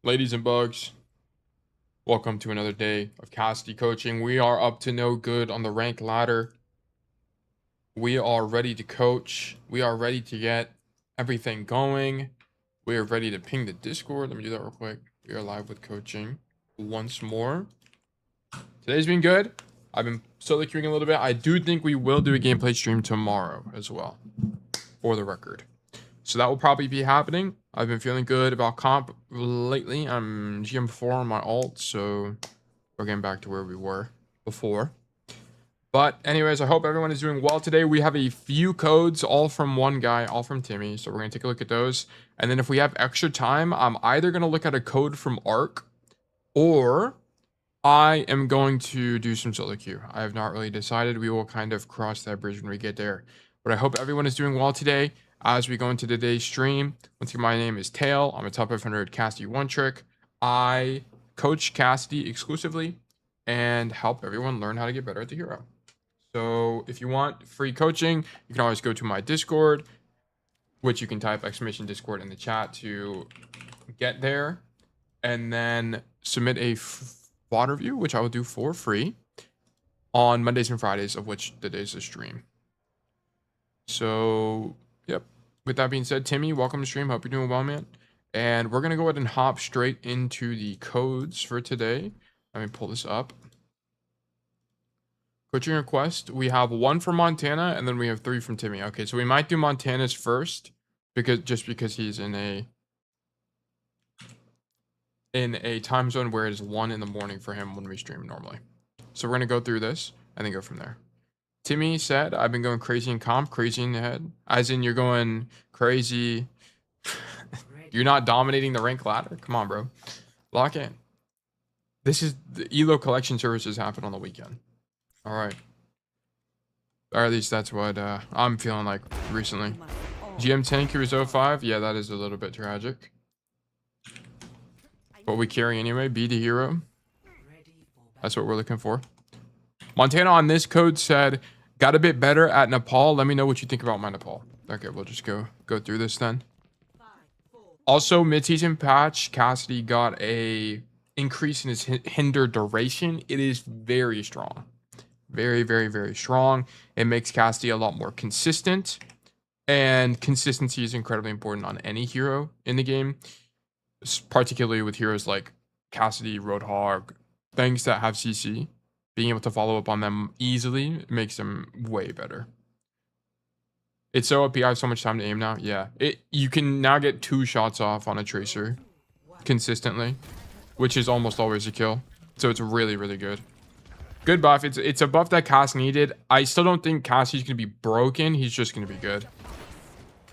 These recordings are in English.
Ladies and bugs, welcome to another day of Cassidy coaching. We are up to no good on the rank ladder. We are ready to coach. We are ready to get everything going. We are ready to ping the Discord. Let me do that real quick. We are live with coaching once more. Today's been good. I've been solo queuing a little bit. I do think we will do a gameplay stream tomorrow as well, for the record. So that will probably be happening. I've been feeling good about comp lately. I'm GM4 on my alt, so we're getting back to where we were before. But anyways, I hope everyone is doing well today. We have a few codes, all from one guy, all from Timmy. So we're going to take a look at those. And then if we have extra time, I'm either going to look at a code from Arc, or I am going to do some solo queue. I have not really decided. We will kind of cross that bridge when we get there. But I hope everyone is doing well today. As we go into today's stream, once again, my name is Tail. I'm a top 500 Cassidy one trick. I coach Cassidy exclusively and help everyone learn how to get better at the hero. So if you want free coaching, you can always go to my Discord, which you can type !Discord in the chat to get there, and then submit a VOD review, which I will do for free on Mondays and Fridays, of which the day's a stream. So yep, with that being said, Timmy, welcome to stream. Hope you're doing well, man. And we're gonna go ahead and hop straight into the codes for today. Let me pull this up. Coaching request, we have 1 from Montana, and then we have 3 from Timmy. Okay, so we might do Montana's first, because he's in a time zone where it is 1 in the morning for him when we stream normally. So we're gonna go through this and then go from there. Timmy said, I've been going crazy in comp, crazy in the head. As in, you're going crazy. You're not dominating the rank ladder? Come on, bro. Lock in. This is the ELO collection services happen on the weekend. All right. Or at least that's what I'm feeling like recently. GM 10 Cruise 05. Yeah, that is a little bit tragic. But we carry anyway. Be the hero. That's what we're looking for. Montana on this code said, got a bit better at Nepal. Let me know what you think about my Nepal. Okay, we'll just go through this then. Also, mid-season patch, Cassidy got a increase in his hinder duration. It is very strong. Very, very, very strong. It makes Cassidy a lot more consistent. And consistency is incredibly important on any hero in the game. Particularly with heroes like Cassidy, Roadhog, things that have CC. Being able to follow up on them easily makes them way better. It's so OP. I have so much time to aim now. Yeah, you can now get 2 shots off on a tracer consistently, which is almost always a kill. So it's really, really good. Good buff. It's a buff that Cass needed. I still don't think Cassie's gonna be broken. He's just gonna be good.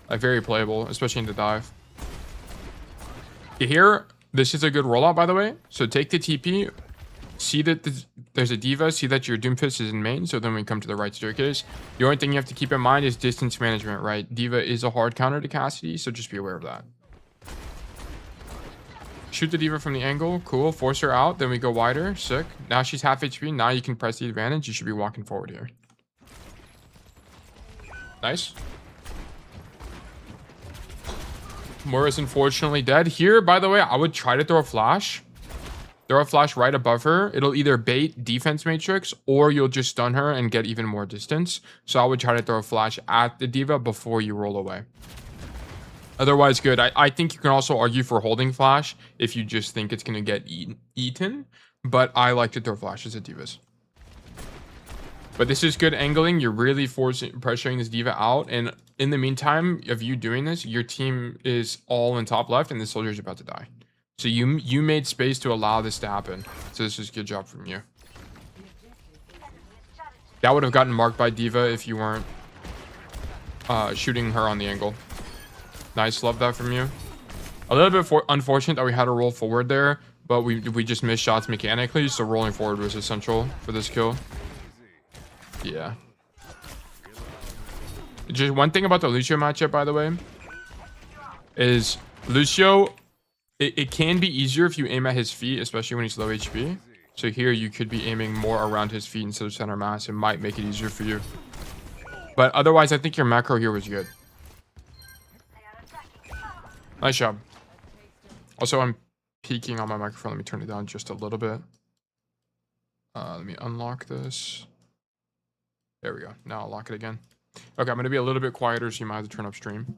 Like very playable, especially in the dive. Here, this is a good rollout, by the way. So take the TP. See that there's a diva, see that your Doomfist is in main, so then we come to the right staircase. The only thing you have to keep in mind is distance management, right? Diva is a hard counter to Cassidy, so just be aware of that. Shoot the diva from the angle, cool. Force her out, then we go wider, sick. Now she's half HP, now you can press the advantage. You should be walking forward here. Nice. Moira's unfortunately dead. Here, by the way, I would try to throw a flash. Throw a flash right above her. It'll either bait defense matrix or you'll just stun her and get even more distance. So I would try to throw a flash at the diva before you roll away. Otherwise, good. I think you can also argue for holding flash if you just think it's going to get eaten. But I like to throw flashes at divas. But this is good angling. You're really pressuring this diva out. And in the meantime of you doing this, your team is all in top left and the soldier's about to die. So you made space to allow this to happen. So this is a good job from you. That would have gotten marked by diva if you weren't shooting her on the angle. Nice, love that from you. A little bit unfortunate that we had to roll forward there, but we just missed shots mechanically, so rolling forward was essential for this kill. Yeah. Just one thing about the Lucio matchup, by the way, is Lucio... It can be easier if you aim at his feet, especially when he's low HP. So here you could be aiming more around his feet instead of center mass. It might make it easier for you. But otherwise, I think your macro here was good. Nice job. Also, I'm peaking on my microphone. Let me turn it down just a little bit. Let me unlock this. There we go. Now I'll lock it again. Okay, I'm going to be a little bit quieter, so you might have to turn up stream.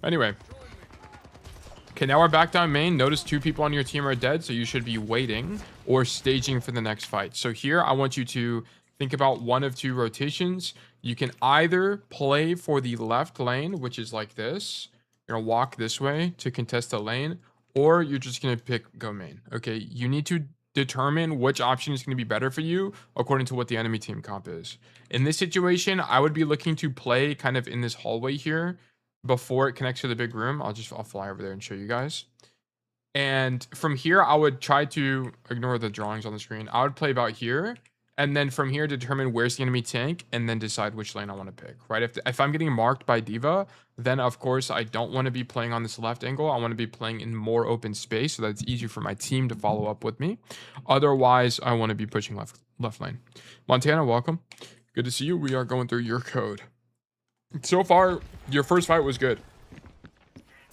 Anyway. Okay, now we're back down main. Notice 2 people on your team are dead, so you should be waiting or staging for the next fight. So here, I want you to think about one of 2 rotations. You can either play for the left lane, which is like this. You're going to walk this way to contest the lane, or you're just going to pick go main. Okay, you need to determine which option is going to be better for you according to what the enemy team comp is. In this situation, I would be looking to play kind of in this hallway here before it connects to the big room. I'll fly over there and show you guys. And from here, I would try to ignore the drawings on the screen. I would play about here. And then from here, determine where's the enemy tank and then decide which lane I want to pick, right? If I'm getting marked by D.Va, then of course I don't want to be playing on this left angle. I want to be playing in more open space so that it's easier for my team to follow up with me. Otherwise, I want to be pushing left lane. Montana, welcome. Good to see you. We are going through your code. So far, your first fight was good.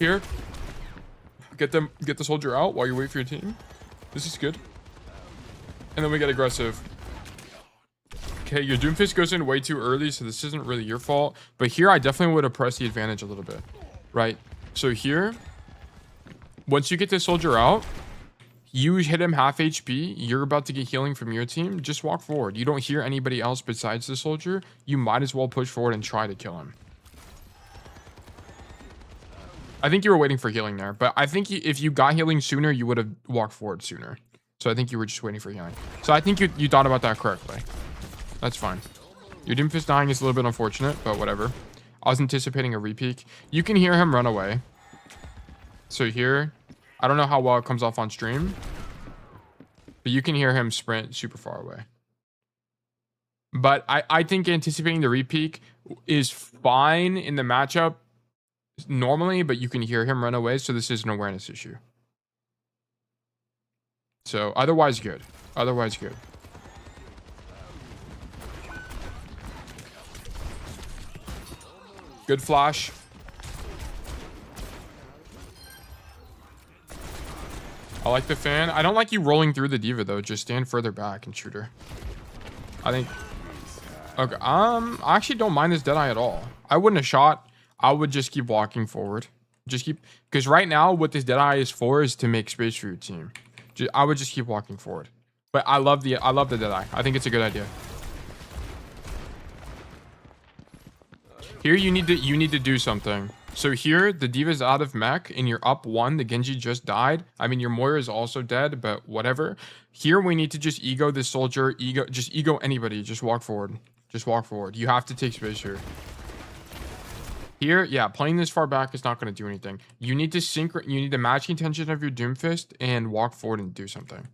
Here, get the soldier out while you wait for your team. This is good. And then we get aggressive. Okay, your Doomfist goes in way too early, so this isn't really your fault. But here, I definitely would have pressed the advantage a little bit, right? So here, once you get the soldier out, you hit him half HP, you're about to get healing from your team, just walk forward. You don't hear anybody else besides the soldier, you might as well push forward and try to kill him. I think you were waiting for healing there, but I think if you got healing sooner, you would have walked forward sooner. So I think you were just waiting for healing. So I think you thought about that correctly. That's fine. Your Doomfist dying is a little bit unfortunate, but whatever. I was anticipating a repeak. You can hear him run away. So here, I don't know how well it comes off on stream, but you can hear him sprint super far away. But I think anticipating the repeak is fine in the matchup normally, but you can hear him run away, so this is an awareness issue. So otherwise good. Otherwise good. Good flash. I like the fan. I don't like you rolling through the D.Va though. Just stand further back and shoot her. I think. Okay. I actually don't mind this Deadeye at all. I wouldn't have shot. I would just keep walking forward. Just keep, because right now what this Deadeye is for is to make space for your team. I would just keep walking forward. But I love the Deadeye. I think it's a good idea. Here you need to do something. So here the D.Va's out of mech and you're up 1. The Genji just died. I mean, your Moira is also dead, but whatever. Here we need to just ego this soldier, just ego anybody. Just walk forward. Just walk forward. You have to take space here. Here, yeah, playing this far back is not going to do anything. You need to match the intention of your Doomfist and walk forward and do something.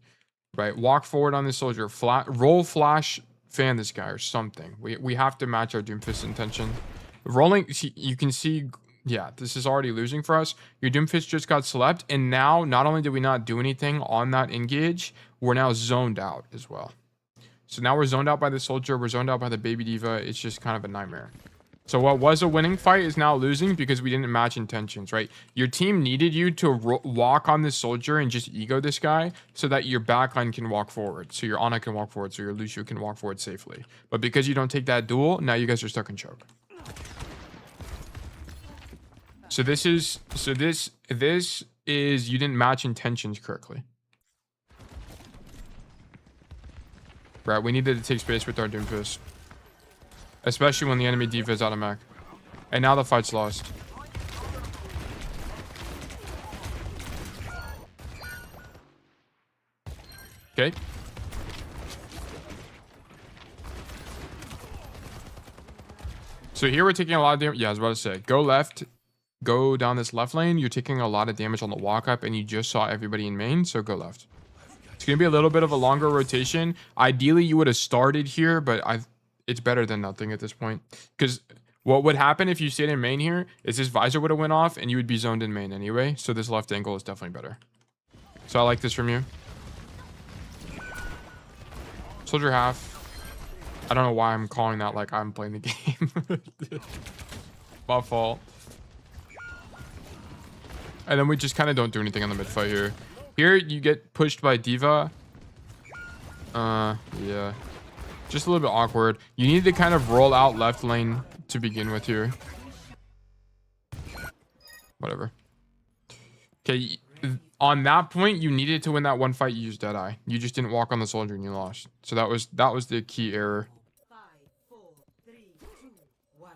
Right? Walk forward on this soldier. Roll flash, fan this guy or something. We have to match our Doomfist intention. Rolling, you can see, yeah, this is already losing for us. Your Doomfist just got slept, and now not only did we not do anything on that engage, we're now zoned out as well. So now we're zoned out by the soldier, we're zoned out by the baby D.Va. It's just kind of a nightmare. So what was a winning fight is now losing because we didn't match intentions, right? Your team needed you to walk on this soldier and just ego this guy so that your backline can walk forward. So your Ana can walk forward, so your Lucio can walk forward safely. But because you don't take that duel, now you guys are stuck in choke. So this is you didn't match intentions correctly. Right, we needed to take space with our Doomfist. Especially when the enemy D.Va is out of mech. And now the fight's lost. Okay. So here we're taking a lot of damage. Yeah, I was about to say, go left. Go down this left lane. You're taking a lot of damage on the walk up and you just saw everybody in main, so go left. It's going to be a little bit of a longer rotation. Ideally, you would have started here, but it's better than nothing at this point. Because what would happen if you stayed in main here is this visor would have went off and you would be zoned in main anyway. So this left angle is definitely better. So I like this from you. Soldier half. I don't know why I'm calling that like I'm playing the game. My fault. And then we just kind of don't do anything on the mid fight here. Here, you get pushed by D.Va. Yeah. Just a little bit awkward. You need to kind of roll out left lane to begin with here. Whatever. Okay, on that point, you needed to win that one fight. You used Deadeye. You just didn't walk on the soldier and you lost. So that was the key error. 5, 4, 3, 2, 1.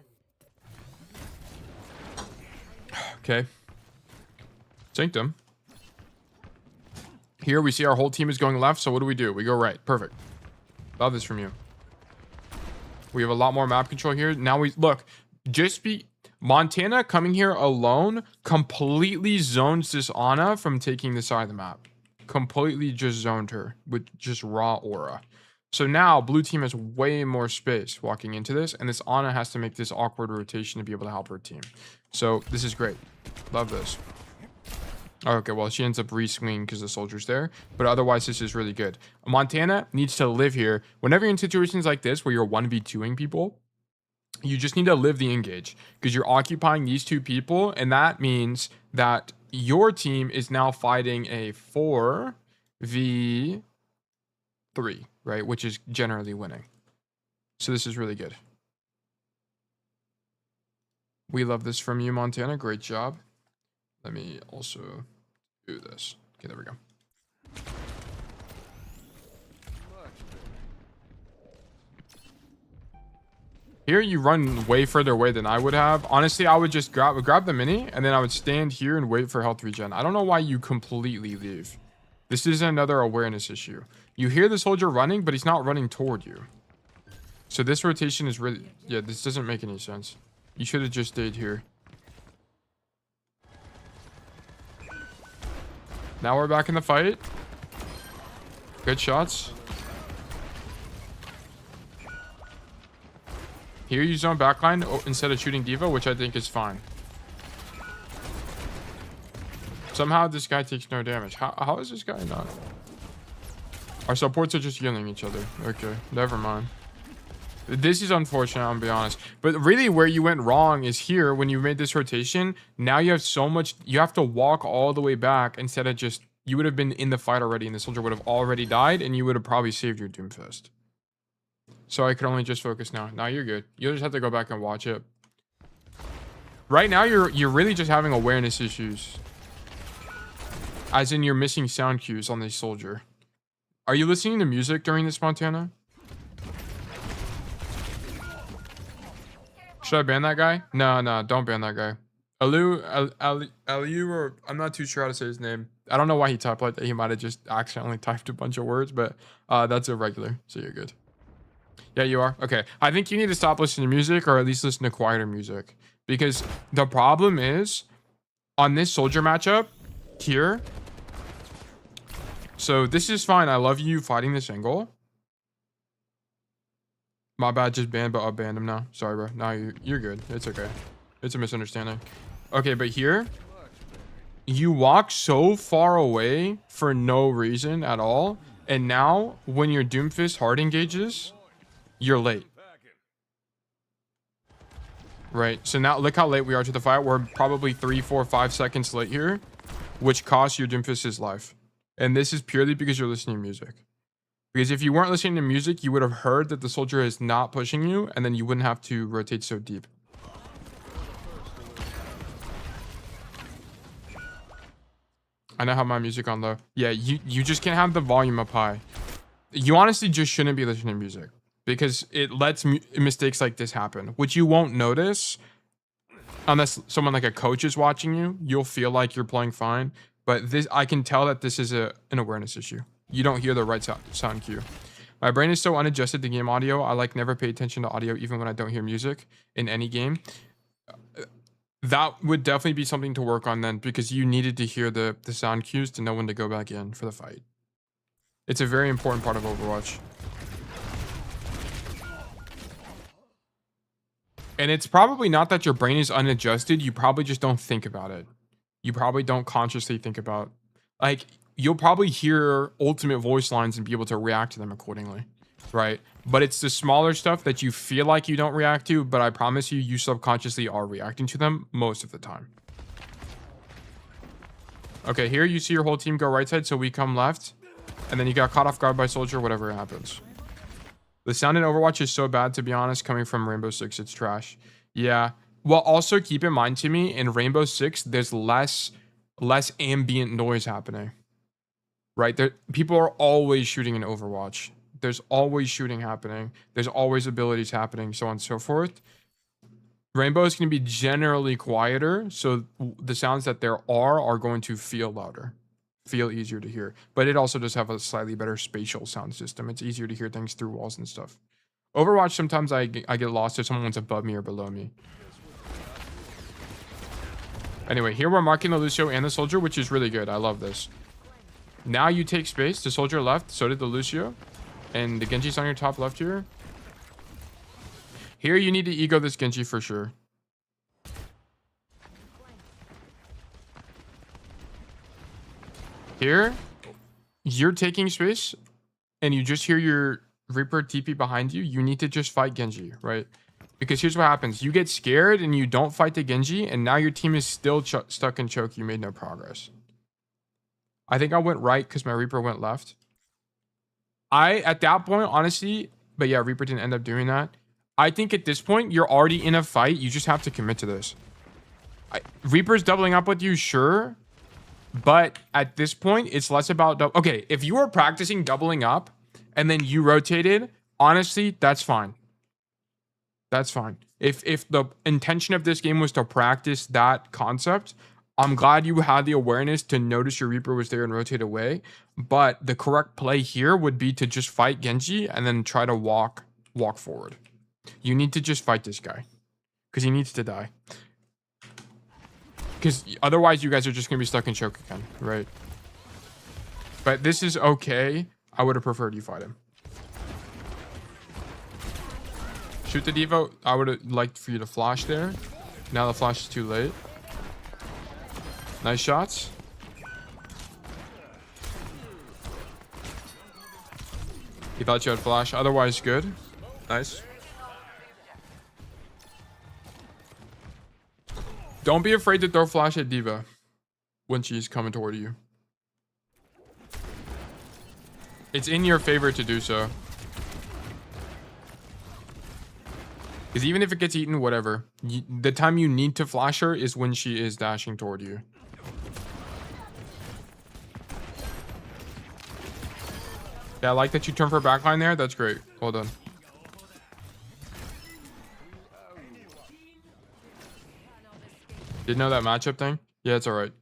Okay. Sanctum. Here we see our whole team is going left. So what do? We go right. Perfect. Love this from you. We have a lot more map control here. Now we look. Montana coming here alone completely zones this Ana from taking the side of the map. Completely just zoned her with just raw aura. So now blue team has way more space walking into this, and this Ana has to make this awkward rotation to be able to help her team. So this is great. Love this. Okay, well, she ends up re-swinging because the soldier's there, but otherwise this is really good. Montana needs to live here. Whenever you're in situations like this where you're 1v2ing people, you just need to live the engage because you're occupying these two people, and that means that your team is now fighting a 4v3, right? Which is generally winning. So this is really good. We love this from you, Montana. Great job. Let me also do this. Okay, there we go. Here you run way further away than I would have. Honestly, I would just grab the mini and then I would stand here and wait for health regen. I don't know why you completely leave. This is another awareness issue. You hear the soldier running, but he's not running toward you. So this rotation is really... Yeah, this doesn't make any sense. You should have just stayed here. Now we're back in the fight. Good shots. Here you zone backline instead of shooting D.Va, which I think is fine. Somehow this guy takes no damage. How is this guy not? Our supports are just healing each other. Okay, never mind. This is unfortunate, I'm gonna be honest. But really where you went wrong is here when you made this rotation. Now you have so much, you have to walk all the way back instead of just, you would have been in the fight already and the soldier would have already died and you would have probably saved your Doomfist. So I could only just focus now. Now you're good. You'll just have to go back and watch it. Right now you're really just having awareness issues. As in you're missing sound cues on this soldier. Are you listening to music during this, Montana? Should I ban that guy? No, don't ban that guy. Aliu, or I'm not too sure how to say his name. I don't know why he typed like that. He might have just accidentally typed a bunch of words, but that's irregular, so you're good. Yeah, you are? Okay. I think you need to stop listening to music or at least listen to quieter music. Because the problem is, on this soldier matchup, here. So this is fine. I love you fighting this angle. My bad, just banned, but I'll ban him now. Sorry, bro. No, you're good. It's okay. It's a misunderstanding. Okay, but here, you walk so far away for no reason at all. And now, when your Doomfist hard engages, you're late. Right, so now look how late we are to the fight. We're probably 3, 4, 5 seconds late here, which costs your Doomfist his life. And this is purely because you're listening to music. Because if you weren't listening to music, you would have heard that the soldier is not pushing you, and then you wouldn't have to rotate so deep. I now have my music on low. Yeah, you just can't have the volume up high. You honestly just shouldn't be listening to music. Because it lets mistakes like this happen, which you won't notice unless someone like a coach is watching you. You'll feel like you're playing fine. But this, I can tell that this is an awareness issue. You don't hear the right sound cue. My brain is so unadjusted to game audio. I like never pay attention to audio even when I don't hear music in any game. That would definitely be something to work on then, because you needed to hear the sound cues to know when to go back in for the fight. It's a very important part of Overwatch. And it's probably not that your brain is unadjusted. You probably just don't think about it. You probably don't consciously think about, like, you'll probably hear ultimate voice lines and be able to react to them accordingly, right? But it's the smaller stuff that you feel like you don't react to, but I promise you, you subconsciously are reacting to them most of the time. Okay, here you see your whole team go right side, so we come left. And then you got caught off guard by soldier, whatever happens. The sound in Overwatch is so bad, to be honest, coming from Rainbow Six, it's trash. Yeah. Well, also keep in mind, Timmy, in Rainbow Six, there's less ambient noise happening. Right? People are always shooting in Overwatch. There's always shooting happening. There's always abilities happening, so on and so forth. Rainbow is going to be generally quieter, so the sounds that there are going to feel louder, feel easier to hear. But it also does have a slightly better spatial sound system. It's easier to hear things through walls and stuff. Overwatch, sometimes I get lost if someone's above me or below me. Anyway, here we're marking the Lucio and the soldier, which is really good. I love this. Now you take space. The soldier left, so did the Lucio. And the Genji's on your top left here. Here you need to ego this Genji for sure. Here, you're taking space, and you just hear your Reaper TP behind you. You need to just fight Genji, right? Because here's what happens. You get scared, and you don't fight the Genji, and now your team is still stuck in choke. You made no progress. I think I went right because my Reaper went left. At that point, honestly, but yeah, Reaper didn't end up doing that. I think at this point, you're already in a fight. You just have to commit to this. Reaper's doubling up with you, sure. But at this point, it's less about... Okay, if you were practicing doubling up and then you rotated, honestly, that's fine. That's fine. If the intention of this game was to practice that concept, I'm glad you had the awareness to notice your Reaper was there and rotate away. But the correct play here would be to just fight Genji and then try to walk forward. You need to just fight this guy because he needs to die. Because otherwise you guys are just going to be stuck in choke again, right? But this is okay. I would have preferred you fight him. Shoot the Devo. I would have liked for you to flash there. Now the flash is too late. Nice shots. You thought you had flash. Otherwise, good. Nice. Don't be afraid to throw flash at D.Va when she's coming toward you. It's in your favor to do so. Because even if it gets eaten, whatever. The time you need to flash her is when she is dashing toward you. Yeah, I like that you turn for backline there. That's great. Well done. Didn't know that matchup thing? Yeah, it's alright.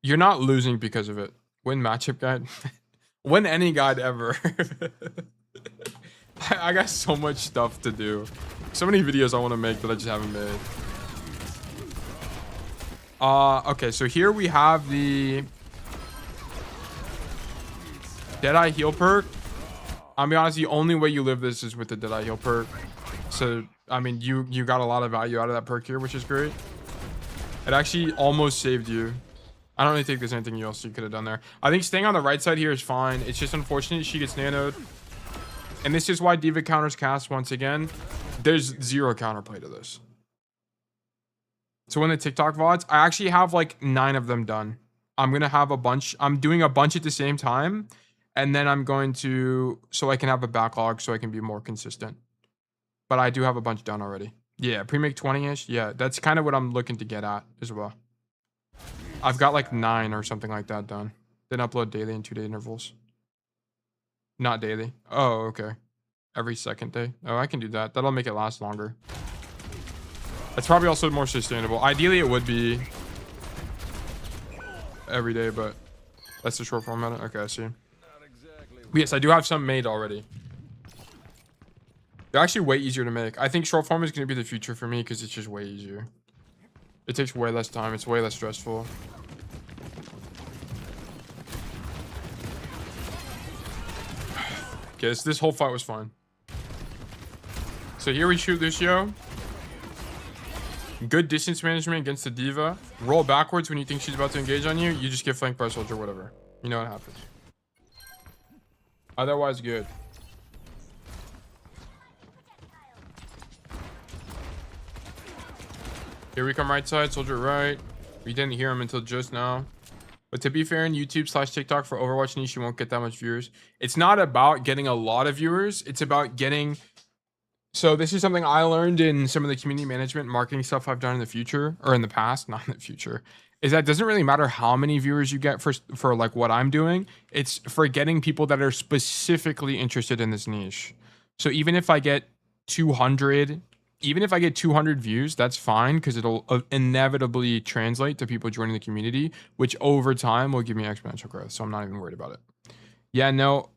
You're not losing because of it. Win matchup guide. Win any guide ever. I got so much stuff to do. So many videos I want to make that I just haven't made. Okay, so here we have the Deadeye heal perk. I'll be honest, the only way you live this is with the Deadeye heal perk. So, I mean, you got a lot of value out of that perk here, which is great. It actually almost saved you. I don't really think there's anything else you could have done there. I think staying on the right side here is fine. It's just unfortunate she gets nanoed. And this is why D.Va counters cast once again. There's zero counterplay to this. So when the TikTok VODs, I actually have like 9 of them done. I'm going to have a bunch. I'm doing a bunch at the same time. And then I'm going to, so I can have a backlog so I can be more consistent. But I do have a bunch done already. Yeah, pre-make 20-ish. Yeah, that's kind of what I'm looking to get at as well. I've got like 9 or something like that done. Then upload daily in 2-day intervals. Not daily. Oh, okay. Every second day. Oh, I can do that. That'll make it last longer. That's probably also more sustainable. Ideally, it would be every day, but that's the short format. Okay, I see. But yes, I do have some made already. They're actually way easier to make. I think short form is going to be the future for me because it's just way easier. It takes way less time. It's way less stressful. Okay, this whole fight was fine. So here we shoot Lucio. Good distance management against the D.Va. Roll backwards when you think she's about to engage on you. You just get flanked by a soldier, whatever. You know what happens. Otherwise, good. Here we come right side, soldier right. We didn't hear him until just now. But to be fair, in YouTube/TikTok for Overwatch niche, you won't get that much viewers. It's not about getting a lot of viewers. It's about getting. So this is something I learned in some of the community management marketing stuff I've done in the future, or in the past, not in the future, is that it doesn't really matter how many viewers you get for like what I'm doing. It's for getting people that are specifically interested in this niche. So even if I get 200, even if I get 200 views, that's fine, because it'll inevitably translate to people joining the community, which over time will give me exponential growth. So I'm not even worried about it. Yeah, no,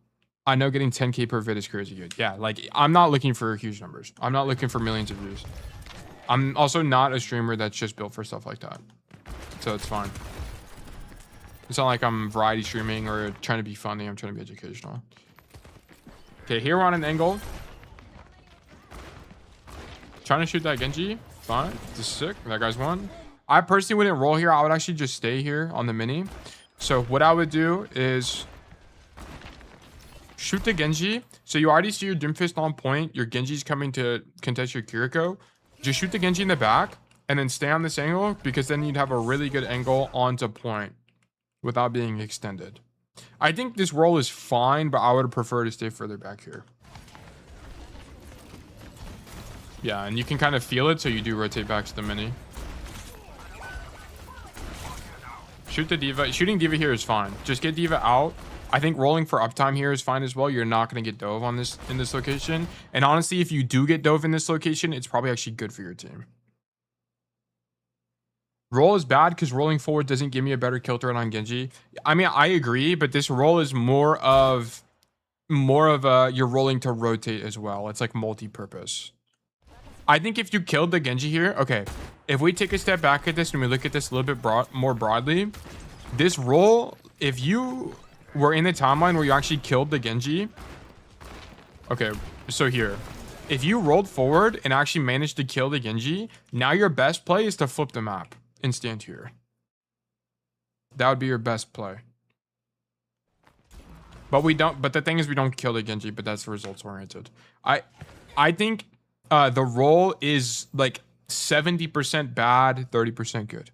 I know getting 10K per vid is crazy good. Yeah, like I'm not looking for huge numbers. I'm not looking for millions of views. I'm also not a streamer that's just built for stuff like that. So it's fine. It's not like I'm variety streaming or trying to be funny. I'm trying to be educational. Okay, here we're on an angle. Trying to shoot that Genji. Fine. This is sick. That guy's won. I personally wouldn't roll here. I would actually just stay here on the mini. So what I would do is shoot the Genji. So you already see your Doomfist on point. Your Genji's coming to contest your Kiriko. Just shoot the Genji in the back and then stay on this angle, because then you'd have a really good angle onto point without being extended. I think this roll is fine, but I would prefer to stay further back here. Yeah, and you can kind of feel it, so you do rotate back to the mini. Shoot the D.Va. Shooting D.Va here is fine. Just get D.Va out. I think rolling for uptime here is fine as well. You're not going to get dove on this in this location. And honestly, if you do get dove in this location, it's probably actually good for your team. Roll is bad because rolling forward doesn't give me a better kill threat on Genji. I mean, I agree, but this roll is more of a you're rolling to rotate as well. It's like multi-purpose. I think if you killed the Genji here, okay, if we take a step back at this and we look at this a little bit more broadly, this roll, if you were in the timeline where you actually killed the Genji, okay, so here, if you rolled forward and actually managed to kill the Genji, now your best play is to flip the map and stand here. That would be your best play. But we don't, but the thing is we don't kill the Genji, but that's results oriented. I think the roll is like 70% bad, 30% good.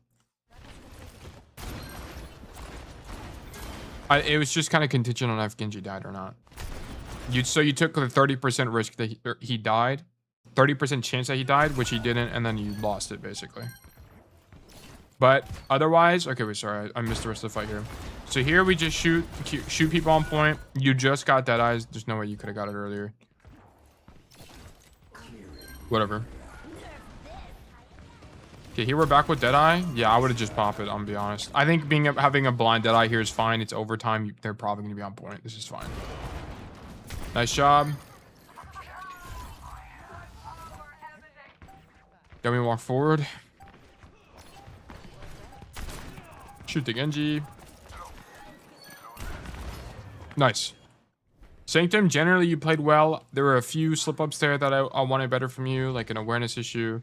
It was just kind of contingent on if Genji died or not. So you took the 30% risk that he died, 30% chance that he died, which he didn't, and then you lost it basically. But otherwise, okay, wait, sorry, I missed the rest of the fight here. So here we just shoot people on point. You just got dead eyes. There's no way you could have got it earlier. Whatever. Okay, here we're back with Deadeye. Yeah, I would have just popped it, I'm gonna be honest. I think having a blind Deadeye here is fine. It's overtime. They're probably gonna be on point. This is fine. Nice job. Then we walk forward. Shoot the Genji. Nice. Sanctum, generally you played well. There were a few slip-ups there that I wanted better from you, like an awareness issue.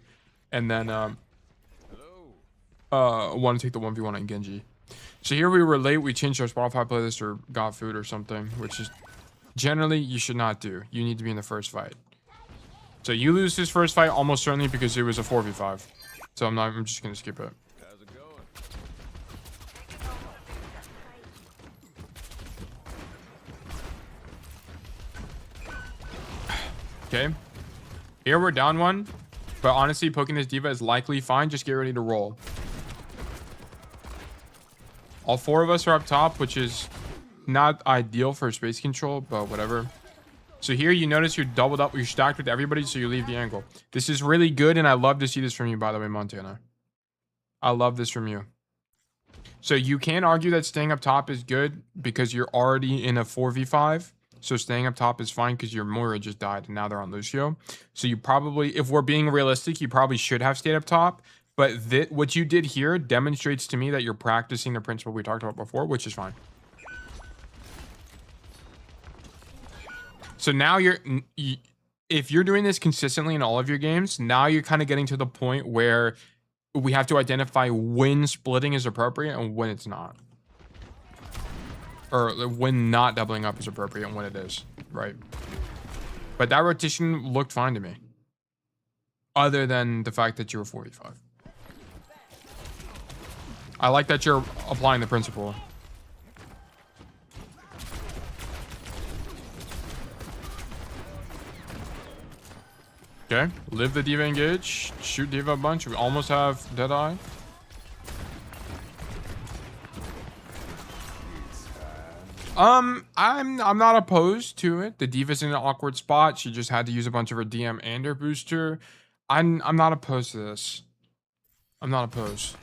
And then want to take the 1v1 on Genji. So here we were late. We changed our Spotify playlist or got food or something, which is generally you should not do. You need to be in the first fight. So you lose this first fight almost certainly because it was a 4v5. So I'm just going to skip it. Okay, here we're down one, but honestly poking this D.Va is likely fine. Just get ready to roll. All four of us are up top, which is not ideal for space control, but whatever. So here you notice you're doubled up, you're stacked with everybody, so you leave the angle. This is really good, and I love to see this from you, by the way, Montana. I love this from you. So you can argue that staying up top is good because you're already in a 4v5. So staying up top is fine because your Moira just died and now they're on Lucio. So you probably, if we're being realistic, you probably should have stayed up top. But what you did here demonstrates to me that you're practicing the principle we talked about before, which is fine. So now if you're doing this consistently in all of your games, now you're kind of getting to the point where we have to identify when splitting is appropriate and when it's not. Or when not doubling up is appropriate and when it is, right? But that rotation looked fine to me. Other than the fact that you were 45. I like that you're applying the principle. Okay, live the diva engage. Shoot diva a bunch. We almost have Deadeye. I'm not opposed to it. The diva's in an awkward spot. She just had to use a bunch of her DM and her booster. I'm not opposed to this. I'm not opposed.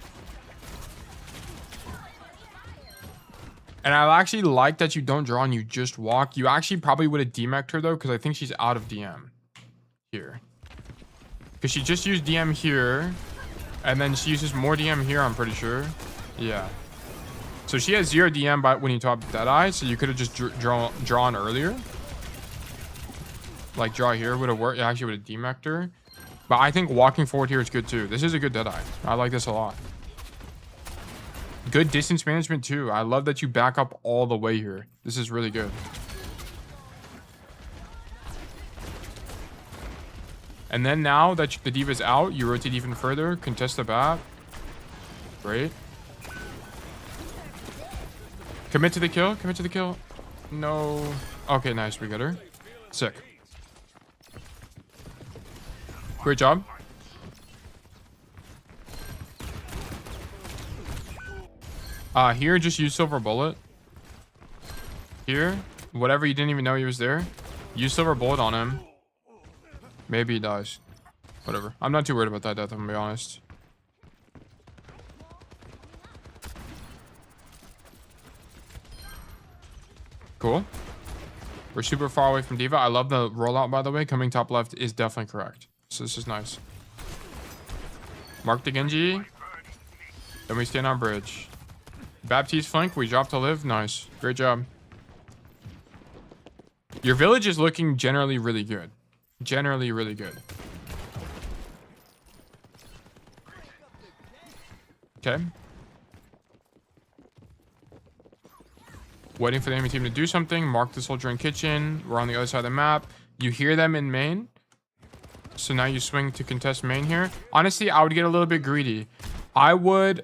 And I actually like that you don't draw and you just walk. You actually probably would have DM'd her though, because I think she's out of DM here. Because she just used DM here, and then she uses more DM here, I'm pretty sure. Yeah. So she has 0 DM by when you top Deadeye, so you could have just drawn earlier. Like draw here would have worked. It actually would have DM'd her. But I think walking forward here is good too. This is a good Deadeye. I like this a lot. Good distance management too. I love that you back up all the way here. This is really good. And then now that the diva's out, you rotate even further, contest the bat. Great. Commit to the kill. Commit to the kill. No. Okay, nice. We got her. Sick. Great job. Here, just use Silver Bullet. Here, whatever you didn't even know he was there. Use Silver Bullet on him. Maybe he dies. Whatever. I'm not too worried about that death, I'm gonna be honest. Cool. We're super far away from Diva. I love the rollout, by the way. Coming top left is definitely correct. So this is nice. Mark the Genji. Then we stand on bridge. Baptiste flank. We drop to live. Nice. Great job. Your village is looking generally really good. Generally really good. Okay. Waiting for the enemy team to do something. Mark the soldier in kitchen. We're on the other side of the map. You hear them in main. So now you swing to contest main here. Honestly, I would get a little bit greedy. I would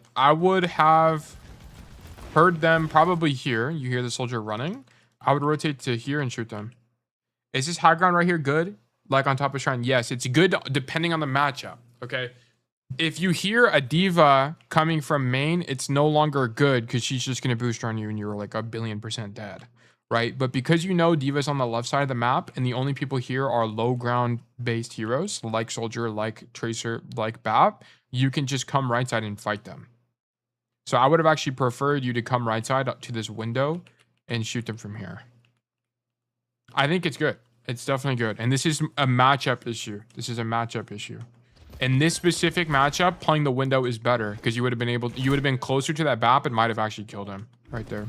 have heard them probably here. You hear the soldier running. I would rotate to here and shoot them. Is this high ground right here good? Like on top of shrine? Yes, it's good depending on the matchup. Okay. If you hear a diva coming from main, it's no longer good because she's just going to boost on you and you're like 1,000,000,000% dead. Right? But because you know diva's on the left side of the map and the only people here are low ground based heroes like soldier, like tracer, like BAP, you can just come right side and fight them. So I would have actually preferred you to come right side up to this window and shoot them from here. I think it's good. It's definitely good. And this is a matchup issue. This is a matchup issue. In this specific matchup, playing the window is better because you would have been closer to that BAP and might have actually killed him right there.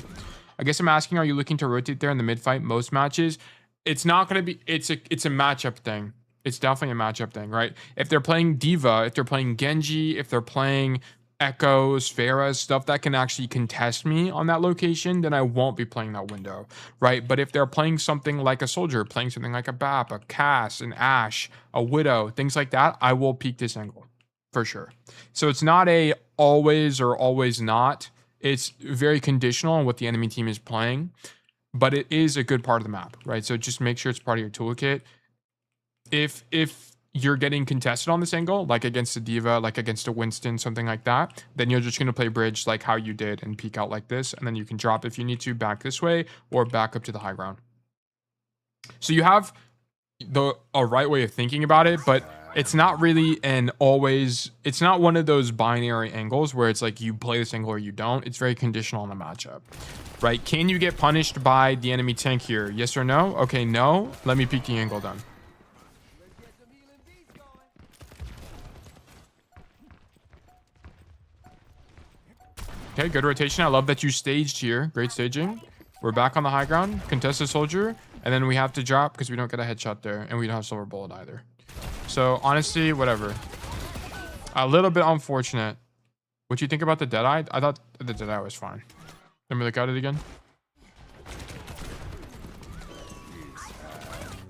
I guess I'm asking, are you looking to rotate there in the mid fight most matches? It's not going to be, it's a matchup thing. It's definitely a matchup thing, right? If they're playing Diva, if they're playing Genji, if they're playing Echoes, Pharah, stuff that can actually contest me on that location, then I won't be playing that window, right? But if they're playing something like a soldier, playing something like a BAP, a Cass, an Ashe, a Widow, things like that, I will peek this angle for sure. So it's not a always or always not. It's very conditional on what the enemy team is playing, but it is a good part of the map, right? So just make sure it's part of your toolkit. If you're getting contested on this angle, like against a Diva, like against a Winston, something like that, then you're just going to play bridge like how you did and peek out like this. And then you can drop if you need to back this way or back up to the high ground. So you have a right way of thinking about it, but it's not really it's not one of those binary angles where it's like you play this angle or you don't. It's very conditional on the matchup, right? Can you get punished by the enemy tank here? Yes or no? Okay, no. Let me peek the angle then. Okay, good rotation. I love that you staged here. Great staging. We're back on the high ground. Contested soldier. And then we have to drop because we don't get a headshot there. And we don't have silver bullet either. So, honestly, whatever. A little bit unfortunate. What you think about the Deadeye? I thought the Deadeye was fine. Let me look at it again.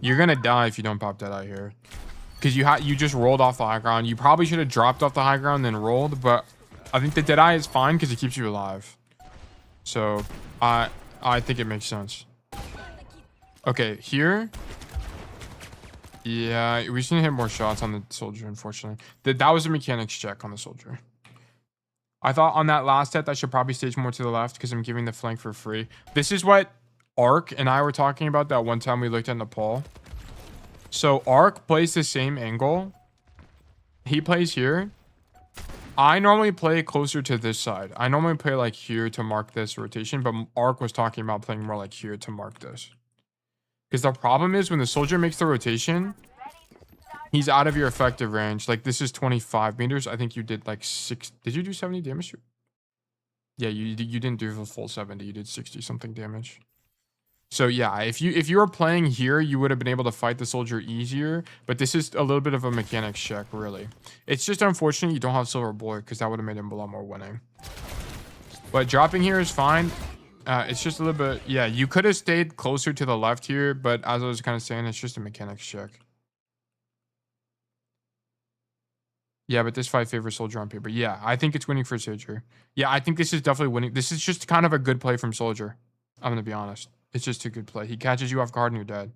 You're going to die if you don't pop Deadeye here. Because you just rolled off the high ground. You probably should have dropped off the high ground and then rolled. But I think the Deadeye is fine because it keeps you alive. So, I think it makes sense. Okay, here. Yeah, we just need to hit more shots on the soldier, unfortunately. That was a mechanics check on the soldier. I thought on that last set, I should probably stage more to the left because I'm giving the flank for free. This is what Ark and I were talking about that one time we looked at Nepal. So Ark plays the same angle. He plays here. I normally play closer to this side. I normally play like here to mark this rotation, but Ark was talking about playing more like here to mark this. Because the problem is when the soldier makes the rotation, he's out of your effective range. Like this is 25 meters. I think you did like 6. Did you do 70 damage? Yeah, you didn't do the full 70. You did 60 something damage. So yeah, if you were playing here, you would have been able to fight the soldier easier. But this is a little bit of a mechanics check, really. It's just unfortunate you don't have silver bullet because that would have made him a lot more winning. But dropping here is fine. It's just a little bit, yeah, you could have stayed closer to the left here, but as I was kind of saying, it's just a mechanics check. Yeah, but this fight favors soldier on paper. Yeah, I think it's winning for soldier. Yeah, I think this is definitely winning. This is just kind of a good play from soldier. I'm going to be honest. It's just a good play. He catches you off guard and you're dead.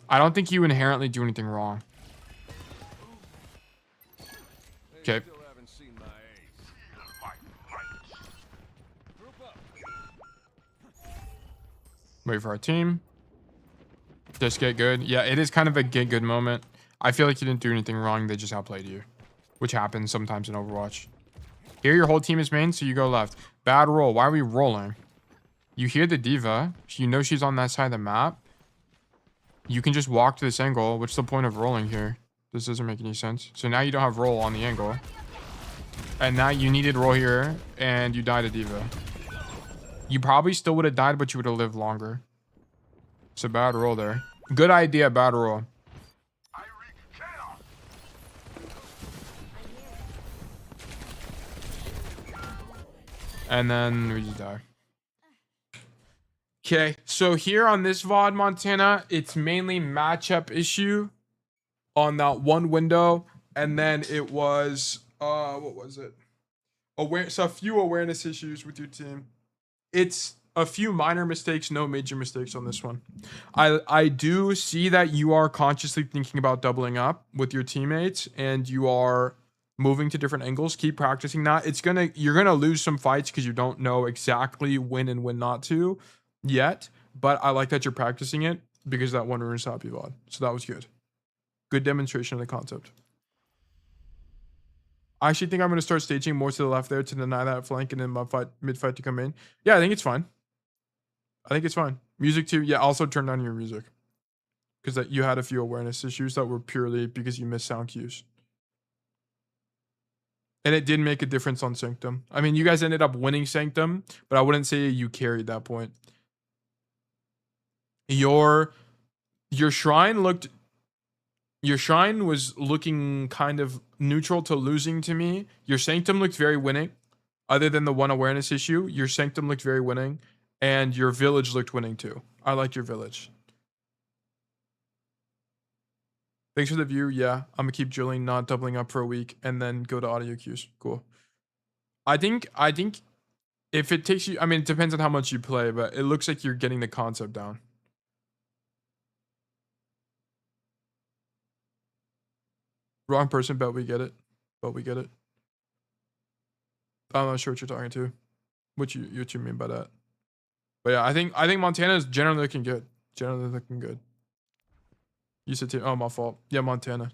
I don't think you inherently do anything wrong. Okay. Wait for our team. Just get good. Yeah, it is kind of a get good moment. I feel like you didn't do anything wrong. They just outplayed you, which happens sometimes in Overwatch. Here, your whole team is main, so you go left. Bad roll. Why are we rolling? You hear the diva. You know she's on that side of the map. You can just walk to this angle. What's the point of rolling here? This doesn't make any sense. So now you don't have roll on the angle. And now you needed roll here, and you died to diva. You probably still would have died, but you would have lived longer. It's a bad roll there. Good idea, bad roll. And then we just die. Okay, so here on this VOD, Montana, it's mainly matchup issue on that one window. And then it was, what was it? So a few awareness issues with your team. It's a few minor mistakes, no major mistakes on this one. I do see that you are consciously thinking about doubling up with your teammates and you are moving to different angles. Keep practicing that. You're gonna lose some fights because you don't know exactly when and when not to yet. But I like that you're practicing it because that one ruined Sappy VOD. So that was good. Good demonstration of the concept. I actually think I'm gonna start staging more to the left there to deny that flank and then mid fight to come in. Yeah, I think it's fine. I think it's fine. Music too. Yeah, also turn down your music because that you had a few awareness issues that were purely because you missed sound cues. And it did make a difference on Sanctum. I mean, you guys ended up winning Sanctum, but I wouldn't say you carried that point. Your shrine was looking kind of neutral to losing to me. Your Sanctum looked very winning. Other than the one awareness issue, your Sanctum looked very winning. And your village looked winning too. I liked your village. Thanks for the view. Yeah, I'm gonna keep drilling, not doubling up for a week, and then go to audio cues. Cool. I think if it takes you, I mean, it depends on how much you play, but it looks like you're getting the concept down. Wrong person, but we get it. But we get it. I'm not sure what you're talking to. What you mean by that? But yeah, I think Montana is generally looking good. Generally looking good. You said oh, my fault. Yeah, Montana.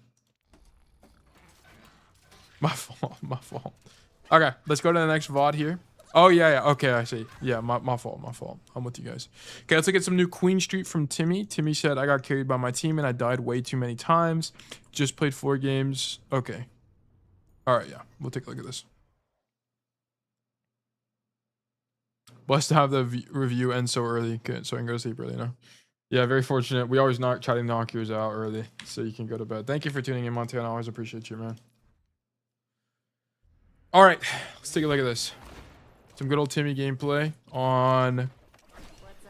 My fault. Okay, let's go to the next VOD here. Oh yeah. Okay, I see. Yeah, my fault. I'm with you guys. Okay, let's look at some new Queen Street from Timmy. Timmy said, I got carried by my team and I died way too many times. Just played 4 games. Okay. All right, yeah. We'll take a look at this. Blessed to have the review end so early, so I can go to sleep early now. Yeah, very fortunate. We always try to knock yours out early so you can go to bed. Thank you for tuning in, Montana. I always appreciate you, man. All right, let's take a look at this. Some good old Timmy gameplay on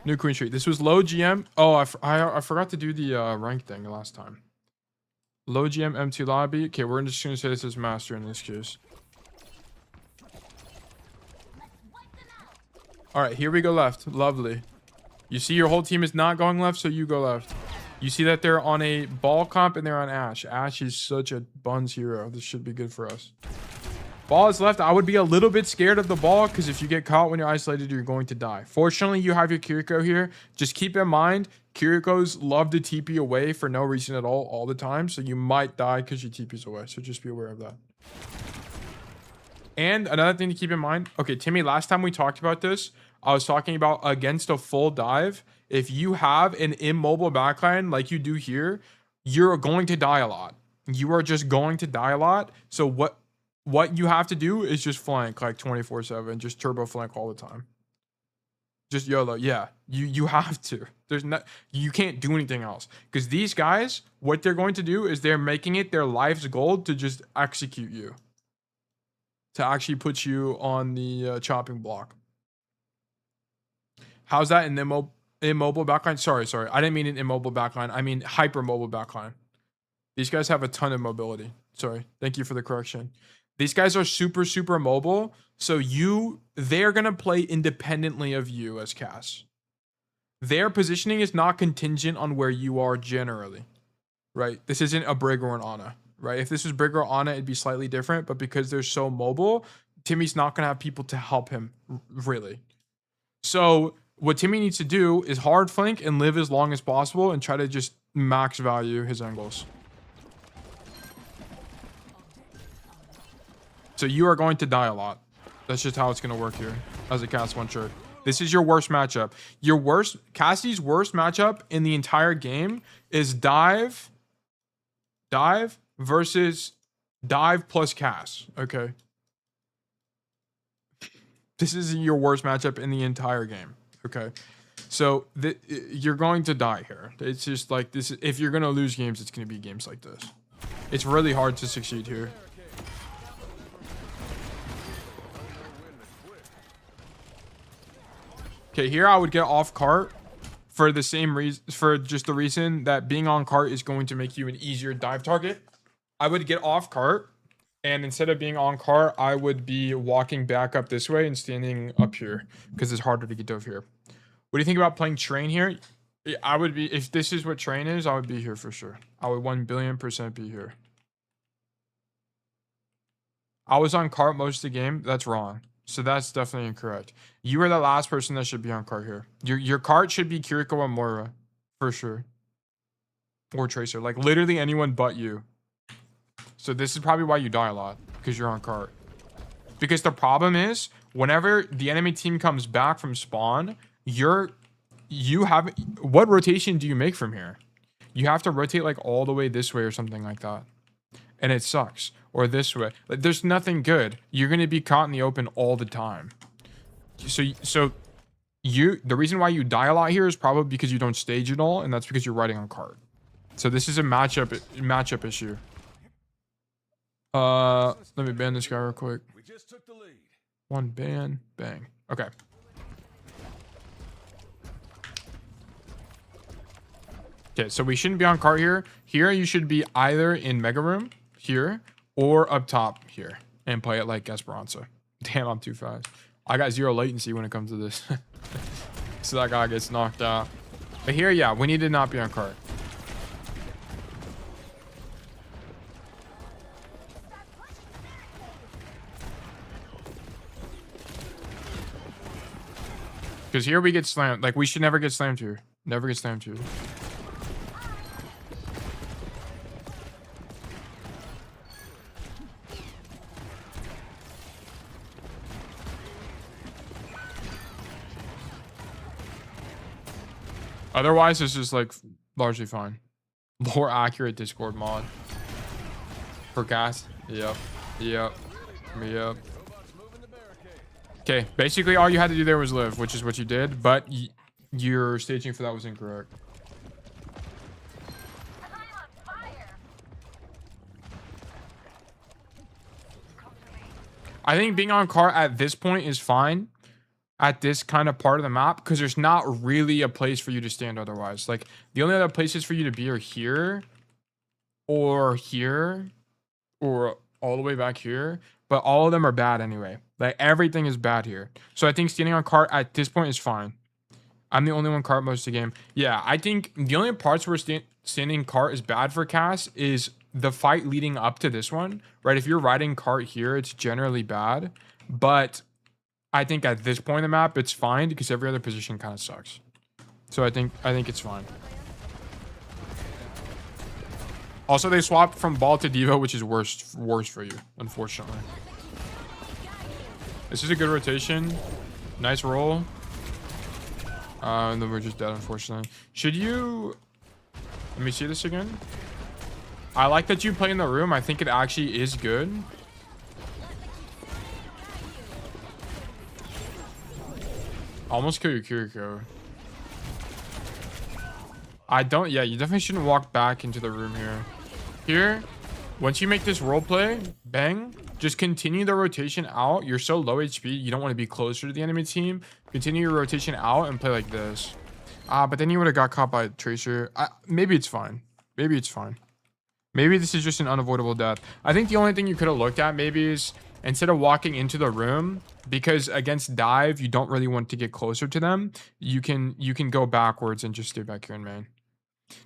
New Queen Street. This was low GM. Oh, I forgot to do the rank thing last time. Low GM M2 lobby. Okay, we're just gonna say this is master in this case. All right, here we go left. Lovely. You see your whole team is not going left, so you go left. You see that they're on a ball comp and they're on Ash. Ash is such a buns hero. This should be good for us. Ball is left. I would be a little bit scared of the ball because if you get caught when you're isolated, you're going to die. Fortunately, you have your Kiriko here. Just keep in mind, Kirikos love to TP away for no reason at all the time. So you might die because your TP's away. So just be aware of that. And another thing to keep in mind. Okay, Timmy, last time we talked about this, I was talking about against a full dive. If you have an immobile backline like you do here, you're going to die a lot. You are just going to die a lot. So what you have to do is just flank like 24/7, just turbo flank all the time. Just YOLO. Yeah, you have to. You can't do anything else because these guys, what they're going to do is they're making it their life's goal to just execute you, to actually put you on the chopping block. How's that an immobile backline? Sorry, I didn't mean an immobile backline. I mean hypermobile backline. These guys have a ton of mobility. Sorry, thank you for the correction. These guys are super mobile, so they're gonna play independently of you as Cass. Their positioning is not contingent on where you are generally, right? This isn't a Brig or an Ana, right? If this was Brig or Ana, it'd be slightly different, but because they're so mobile, Timmy's not gonna have people to help him, really. So what Timmy needs to do is hard flank and live as long as possible and try to just max value his angles. So you are going to die a lot. That's just how it's going to work here as a Cass one shirt. This is your worst matchup. Cassidy's worst matchup in the entire game is dive versus dive plus Cass. Okay. This is your worst matchup in the entire game. Okay. So you're going to die here. It's just like this. If you're going to lose games, it's going to be games like this. It's really hard to succeed here. Okay, here I would get off cart for the same reason, for just the reason that being on cart is going to make you an easier dive target. I would get off cart, and instead of being on cart, I would be walking back up this way and standing up here because it's harder to get over here. What do you think about playing train here? I would be, if this is what train is, I would be here for sure. I would 1,000,000,000% be here. I was on cart most of the game. That's wrong. So that's definitely incorrect. You are the last person that should be on cart here. Your cart should be Kiriko and Moira, for sure. Or Tracer. Like, literally anyone but you. So this is probably why you die a lot. Because you're on cart. Because the problem is, whenever the enemy team comes back from spawn, what rotation do you make from here? You have to rotate like all the way this way or something like that. And it sucks. Or this way. Like, there's nothing good. You're going to be caught in the open all the time. So the reason why you die a lot here is probably because you don't stage at all, and that's because you're riding on cart. So this is a matchup issue. Let me ban this guy real quick. We just took the lead. One ban, bang. Okay. Okay, so we shouldn't be on cart here. Here you should be either in Mega Room here or up top here and play it like Esperanza. Damn, I'm too fast. I got 0 latency when it comes to this. So that guy gets knocked out. But here, yeah, we need to not be on cart. Because here we get slammed. Like, we should never get slammed here. Never get slammed here. Otherwise, it's just like largely fine. More accurate Discord mod. For Cass. Yep. Okay, basically all you had to do there was live, which is what you did, but your staging for that was incorrect. I think being on cart at this point is fine. At this kind of part of the map, because there's not really a place for you to stand otherwise. Like, the only other places for you to be are here or all the way back here, but all of them are bad anyway. Like, everything is bad here. So I think standing on cart at this point is fine. I'm the only one cart most of the game. Yeah, I think the only parts where standing cart is bad for Cass is the fight leading up to this one, right? If you're riding cart here, it's generally bad. But I think at this point in the map, it's fine because every other position kind of sucks. So I think it's fine. Also, they swapped from ball to Diva, which is worse for you, unfortunately. This is a good rotation. Nice roll. And then we're just dead, unfortunately. Should you... Let me see this again. I like that you play in the room. I think it actually is good. Almost kill your Kiriko. I don't... Yeah, you definitely shouldn't walk back into the room here. Here, once you make this role play, bang, just continue the rotation out. You're so low HP, you don't want to be closer to the enemy team. Continue your rotation out and play like this. But then you would have got caught by a Tracer. Maybe it's fine. Maybe it's fine. Maybe this is just an unavoidable death. I think the only thing you could have looked at maybe is instead of walking into the room, because against dive, you don't really want to get closer to them. You can go backwards and just stay back here in main.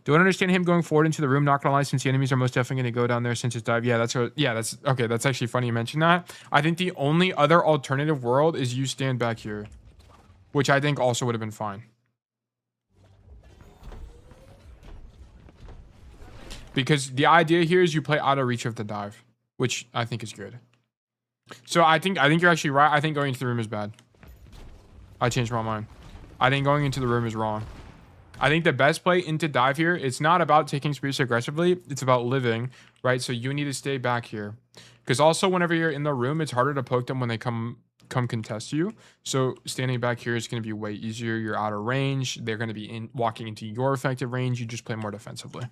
Don't understand him going forward into the room. Not gonna lie, since the enemies are most definitely gonna go down there since it's dive. Yeah, that's okay. That's actually funny you mentioned that. I think the only other alternative world is you stand back here, which I think also would have been fine. Because the idea here is you play out of reach of the dive, which I think is good. So I think you're actually right. I think going into the room is bad. I changed my mind. I think going into the room is wrong. I think the best play into dive here, it's not about taking space aggressively. It's about living, right? So you need to stay back here. Because also whenever you're in the room, it's harder to poke them when they come contest you. So standing back here is going to be way easier. You're out of range. They're going to be walking into your effective range. You just play more defensively.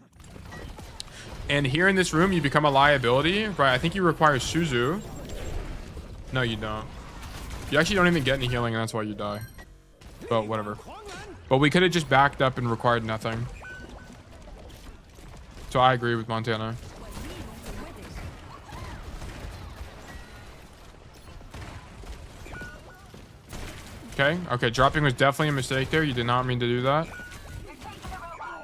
And here in this room, you become a liability, right? I think you require Suzu. No, you don't. You actually don't even get any healing, and that's why you die. But whatever. But we could have just backed up and required nothing. So I agree with Montana. Okay, dropping was definitely a mistake there. You did not mean to do that.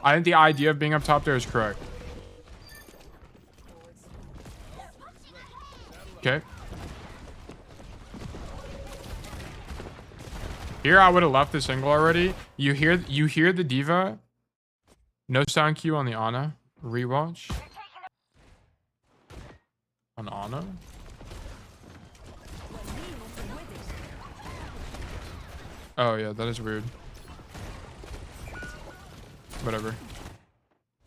I think the idea of being up top there is correct. Okay. Here, I would have left the single already. You hear the Diva. No sound cue on the Ana. Rewatch. On Ana. Oh, yeah, that is weird. Whatever.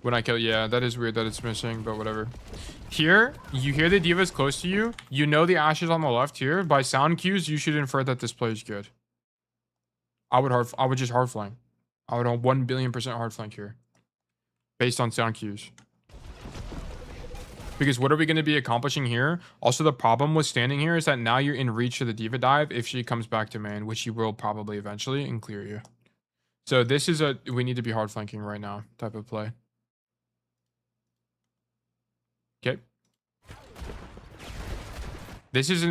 When I kill, yeah, that is weird that it's missing, but whatever. Here, you hear the Diva's close to you. You know the Ashe is on the left here. By sound cues, you should infer that this play is good. I would just hard flank. I would 1 billion% hard flank here. Based on sound cues. Because what are we going to be accomplishing here? Also, the problem with standing here is that now you're in reach of the Diva dive if she comes back to main, which she will probably eventually, and clear you. So this is we need to be hard flanking right now type of play. Okay. This is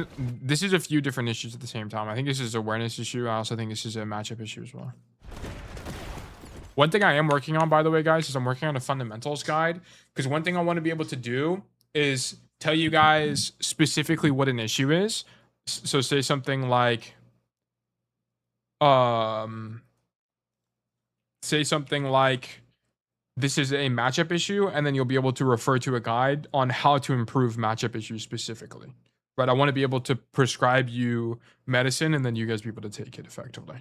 a few different issues at the same time. I think this is an awareness issue. I also think this is a matchup issue as well. One thing I am working on, by the way, guys, is I'm working on a fundamentals guide. Because one thing I want to be able to do is tell you guys specifically what an issue is. So say something like, this is a matchup issue, and then you'll be able to refer to a guide on how to improve matchup issues specifically. Right? I want to be able to prescribe you medicine, and then you guys be able to take it effectively.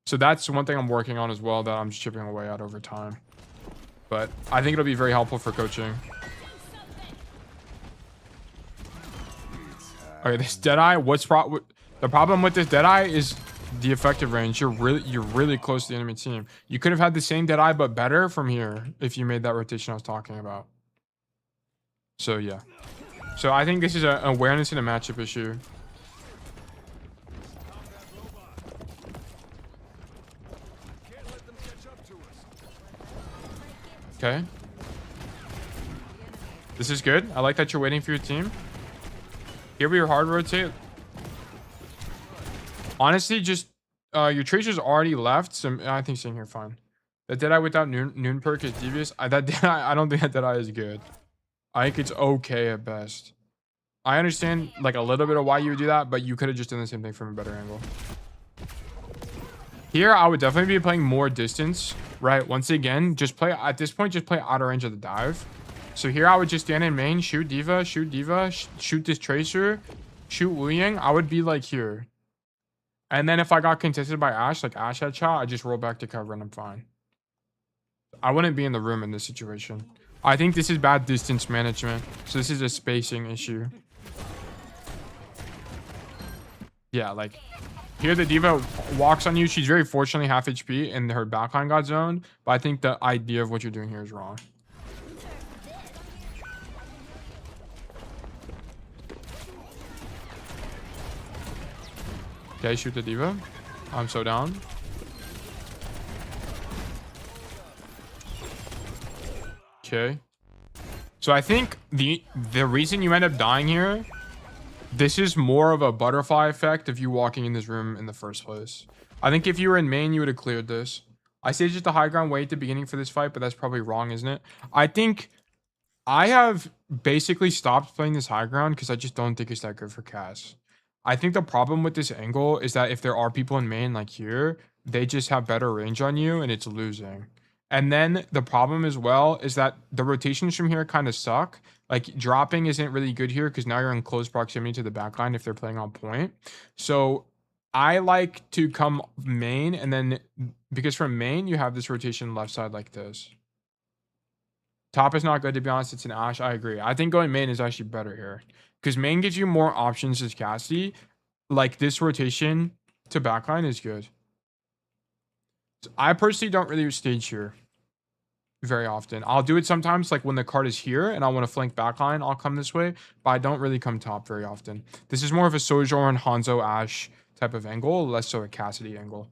So that's one thing I'm working on as well that I'm just chipping away at over time. But I think it'll be very helpful for coaching. Okay, this Deadeye, the problem with this Deadeye is the effective range. You're really close to the enemy team. You could have had the same Deadeye but better from here if you made that rotation I was talking about. So yeah. So I think this is an awareness and a matchup issue. Okay. This is good. I like that you're waiting for your team. Here we are hard rotate. Honestly, just Your Tracer's already left, so I think staying here fine. The Deadeye without noon perk is devious. That Deadeye, I don't think that Deadeye is good. I think it's okay at best. I understand like a little bit of why you would do that, but you could have just done the same thing from a better angle. Here, I would definitely be playing more distance, right? Once again, just play at this point, just play out of range of the dive. So here, I would just stand in main, shoot Diva, shoot this Tracer, shoot Wu Yang. I would be like here. And then if I got contested by Ashe, like Ashe headshot, I just roll back to cover and I'm fine. I wouldn't be in the room in this situation. I think this is bad distance management. So this is a spacing issue. Yeah, like here the Diva walks on you. She's very fortunately half HP and her backline got zoned. But I think the idea of what you're doing here is wrong. Okay, shoot the Diva. I'm so down. Okay. So I think the reason you end up dying here, this is more of a butterfly effect of you walking in this room in the first place. I think if you were in main, you would have cleared this. I say just the high ground way at the beginning for this fight, but that's probably wrong, isn't it? I think I have basically stopped playing this high ground because I just don't think it's that good for Cass. I think the problem with this angle is that if there are people in main like here, they just have better range on you and it's losing. And then the problem as well is that the rotations from here kind of suck. Like dropping isn't really good here because now you're in close proximity to the backline if they're playing on point. So I like to come main and then because from main you have this rotation left side like this. Top is not good, to be honest. It's an Ashe. I agree. I think going main is actually better here because main gives you more options as Cassidy. Like this rotation to backline is good. So I personally don't really stage here very often. I'll do it sometimes like when the card is here and I want to flank backline, I'll come this way, but I don't really come top very often. This is more of a Sojourn, Hanzo, Ashe type of angle, less so a Cassidy angle.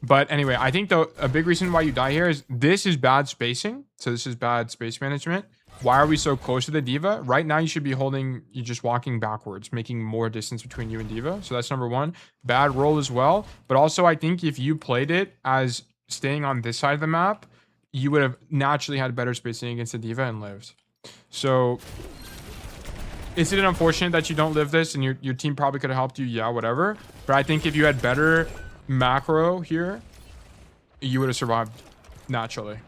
But anyway, I think a big reason why you die here is this is bad spacing. So this is bad space management. Why are we so close to the Diva? Right now, you should be holding, you're just walking backwards, making more distance between you and Diva. So that's number one. Bad roll as well. But also, I think if you played it as staying on this side of the map, you would have naturally had better spacing against the Diva and lived. So is it unfortunate that you don't live this and your team probably could have helped you? Yeah, whatever. But I think if you had better macro here, you would have survived naturally.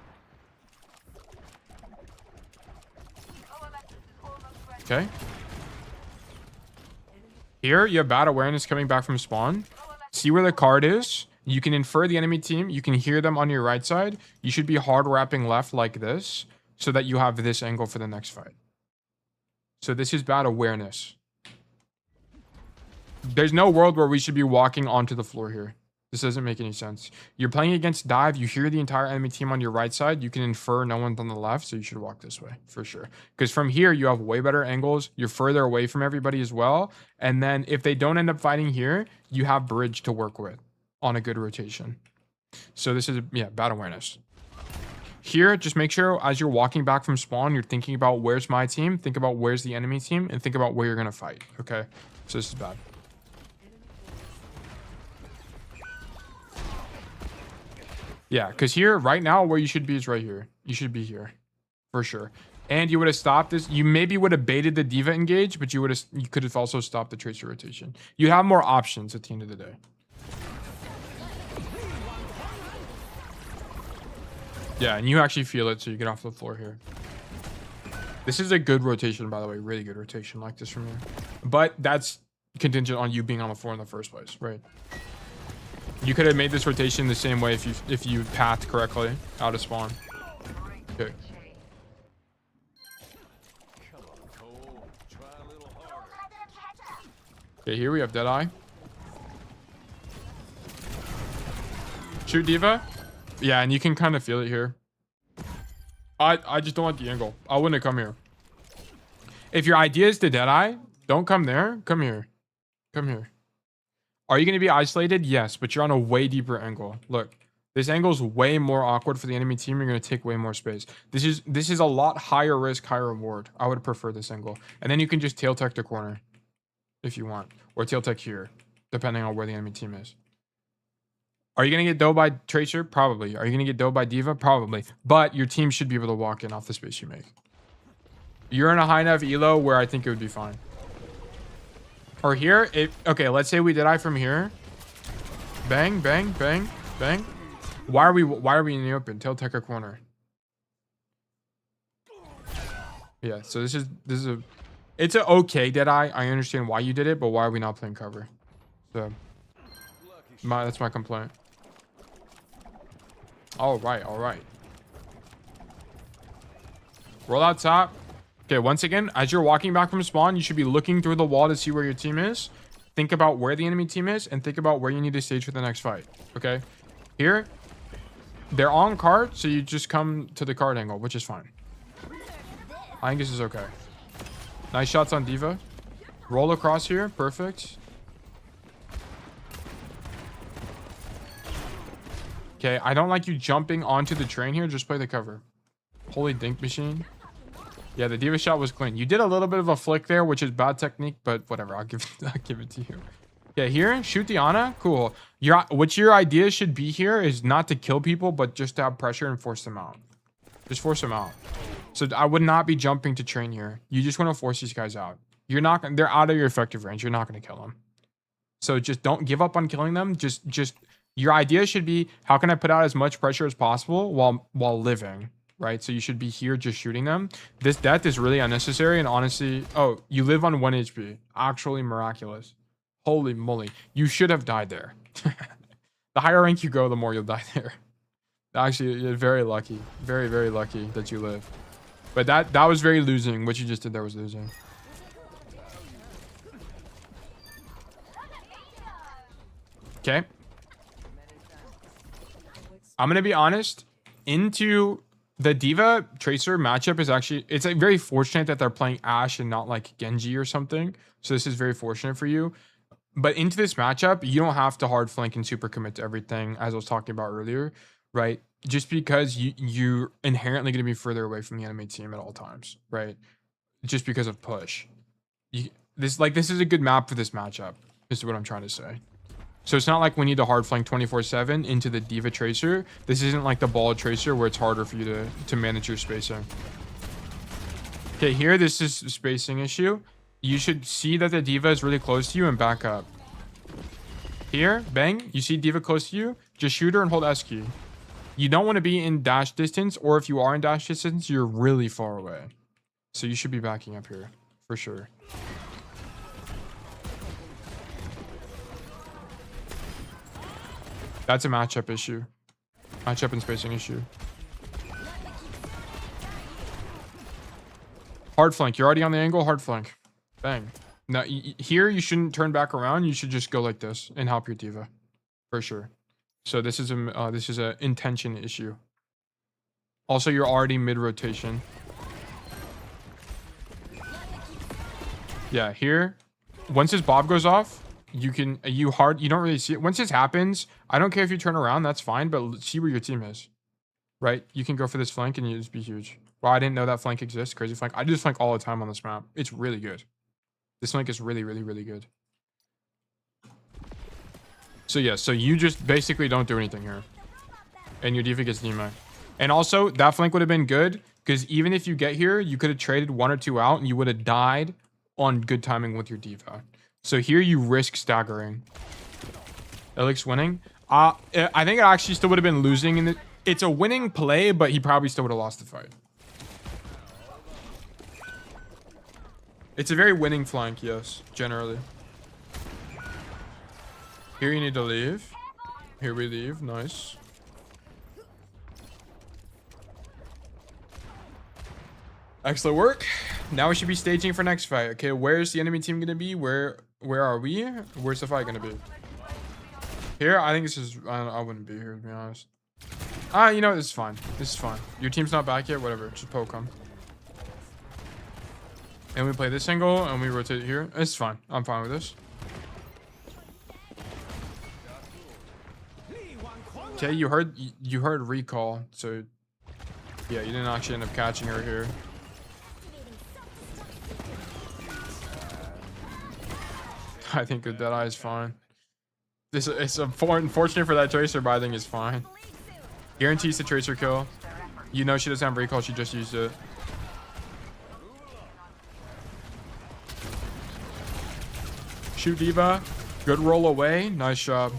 Okay. Here, you have bad awareness coming back from spawn. See where the card is. You can infer the enemy team. You can hear them on your right side. You should be hard wrapping left like this so that you have this angle for the next fight. So this is bad awareness. There's no world where we should be walking onto the floor here. This doesn't make any sense. You're playing against dive. You hear the entire enemy team on your right side. You can infer no one's on the left, so you should walk this way for sure. Because from here, you have way better angles. You're further away from everybody as well. And then if they don't end up fighting here, you have bridge to work with on a good rotation. So this is, yeah, bad awareness. Here, just make sure as you're walking back from spawn, you're thinking about where's my team, think about where's the enemy team, and think about where you're going to fight, okay? So this is bad. Yeah, because here, right now, where you should be is right here. You should be here, for sure. And you would have stopped this. You maybe would have baited the Diva engage, but you could have also stopped the Tracer rotation. You have more options at the end of the day. Yeah, and you actually feel it, so you get off the floor here. This is a good rotation, by the way. Really good rotation like this from here. But that's contingent on you being on the floor in the first place, right? You could have made this rotation the same way if you pathed correctly out of spawn. Okay. Okay, here we have Deadeye. Shoot Diva. Yeah, and you can kind of feel it here. I just don't want the angle. I wouldn't have come here. If your idea is to Deadeye, don't come there. Come here. Come here. Are you going to be isolated? Yes, but you're on a way deeper angle. Look, this angle is way more awkward for the enemy team. You're going to take way more space. This is a lot higher risk, higher reward. I would prefer this angle. And then you can just tail tech the corner if you want. Or tail tech here, depending on where the enemy team is. Are you going to get dough by Tracer? Probably. Are you going to get dough by Diva? Probably. But your team should be able to walk in off the space you make. You're in a high enough elo where I think it would be fine. Or here, okay, let's say we did I from here. Bang, bang, bang, bang. Why are we in the open? Tail Tekka corner. Yeah, so this is it's a okay Deadeye. I understand why you did it, but why are we not playing cover? So that's my complaint. All right. Roll out top. Okay, once again, as you're walking back from spawn, you should be looking through the wall to see where your team is. Think about where the enemy team is and think about where you need to stage for the next fight. Okay, here they're on card, so you just come to the card angle, which is fine. I think this is okay. Nice shots on Diva. Roll across here. Perfect. Okay, I don't like you jumping onto the train here. Just play the cover. Holy dink machine. Yeah, the Diva shot was clean. You did a little bit of a flick there, which is bad technique, but whatever. I'll give it to you. Okay, here, shoot the Ana. Cool. What your idea should be here is not to kill people, but just to have pressure and force them out. Just force them out. So I would not be jumping to train here. You just want to force these guys out. They're out of your effective range. You're not going to kill them. So just don't give up on killing them. Just your idea should be, how can I put out as much pressure as possible while living, right? So you should be here just shooting them. This death is really unnecessary, and honestly, oh, you live on 1 HP. Actually miraculous. Holy moly. You should have died there. The higher rank you go, the more you'll die there. Actually, you're very lucky. Very, very lucky that you live. But that was very losing. What you just did there was losing. Okay. I'm going to be honest. Into the Diva Tracer matchup is actually... It's like very fortunate that they're playing Ashe and not like Genji or something. So this is very fortunate for you. But into this matchup, you don't have to hard flank and super commit to everything, as I was talking about earlier, right? Just because you're inherently going to be further away from the enemy team at all times, right? Just because of push. This is a good map for this matchup, is what I'm trying to say. So it's not like we need to hard flank 24/7 into the Diva Tracer. This isn't like the Ball Tracer where it's harder for you to manage your spacing. Okay, here, this is a spacing issue. You should see that the Diva is really close to you and back up. Here, bang. You see Diva close to you, just shoot her and hold S key. You don't want to be in dash distance, or if you are in dash distance, you're really far away. So you should be backing up here, for sure. That's a matchup issue. Matchup and spacing issue. Hard flank. You're already on the angle. Hard flank. Bang. Now, here, you shouldn't turn back around. You should just go like this and help your Diva. For sure. So this is a intention issue. Also, you're already mid-rotation. Yeah, here. Once his bob goes off, you don't really see it. Once this happens, I don't care if you turn around, that's fine, but see where your team is. Right? You can go for this flank and you just be huge. Wow, I didn't know that flank exists. Crazy flank. I do this flank all the time on this map. It's really good. This flank is really, really, really good. So yeah, so you just basically don't do anything here. And your Diva gets Nemo. And also, that flank would have been good, because even if you get here, you could have traded 1 or 2 out, and you would have died on good timing with your Diva. So here you risk staggering. Elix winning. I think it actually still would have been losing. It's a winning play, but he probably still would have lost the fight. It's a very winning flank, yes, generally. Here you need to leave. Here we leave. Nice. Excellent work. Now we should be staging for next fight. Okay, where's the enemy team gonna be? Where are we? Where's the fight gonna be? Here, I think this is... I wouldn't be here, to be honest. You know what? This is fine. This is fine. Your team's not back yet. Whatever. Just poke them. And we play this angle, and we rotate here. It's fine. I'm fine with this. Okay, you heard recall, so... Yeah, you didn't actually end up catching her here. I think the Deadeye is fine. It's unfortunate for that Tracer, but I think it's fine. Guarantees the Tracer kill. You know she doesn't have recall, she just used it. Shoot D.Va. Good roll away. Nice job.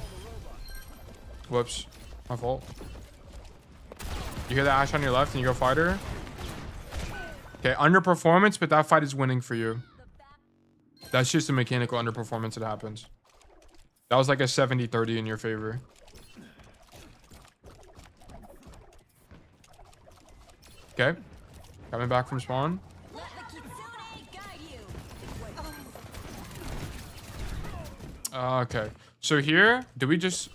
Whoops. My fault. You hear that Ashe on your left and you go fight her? Okay, underperformance, but that fight is winning for you. That's just a mechanical underperformance that happens. That was like a 70-30 in your favor. Okay. Coming back from spawn. Okay. So here, do we just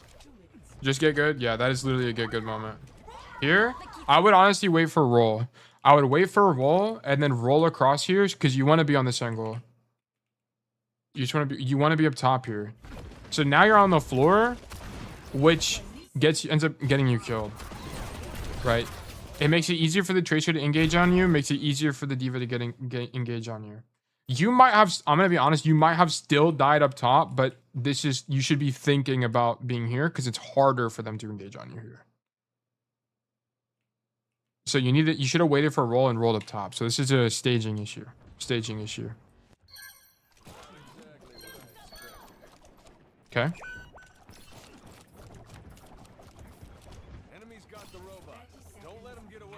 get good? Yeah, that is literally a get good moment. Here, I would honestly wait for roll. I would wait for a roll and then roll across here because you want to be on this angle. You want to be up top here. So now you're on the floor, which ends up getting you killed. Right? It makes it easier for the Tracer to engage on you, makes it easier for the D.Va to get engage on you. You might have, I'm going to be honest, you might have still died up top, but this is, you should be thinking about being here because it's harder for them to engage on you here. So you should have waited for a roll and rolled up top. So this is a staging issue. Okay. Enemy's got the robot. Don't let him get away.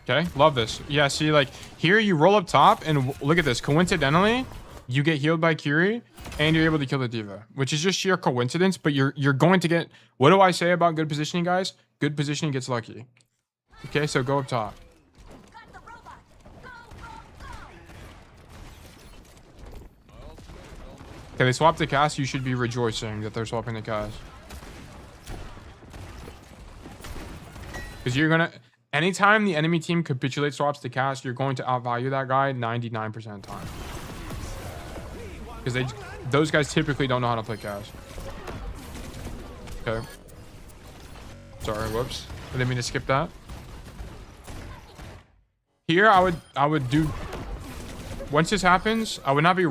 Okay, love this. Yeah, see, like, here you roll up top, and look at this. Coincidentally, you get healed by Curie, and you're able to kill the D.Va, which is just sheer coincidence, but you're going to get... What do I say about good positioning, guys? Good positioning gets lucky. Okay, so go up top. Okay, they swapped the cast. You should be rejoicing that they're swapping the cast. Because you're going to... Anytime the enemy team capitulates swaps the cast, you're going to outvalue that guy 99% of the time. Because those guys typically don't know how to play cast. Okay. Sorry, whoops. I didn't mean to skip that. Here, I would do... Once this happens, I would not be...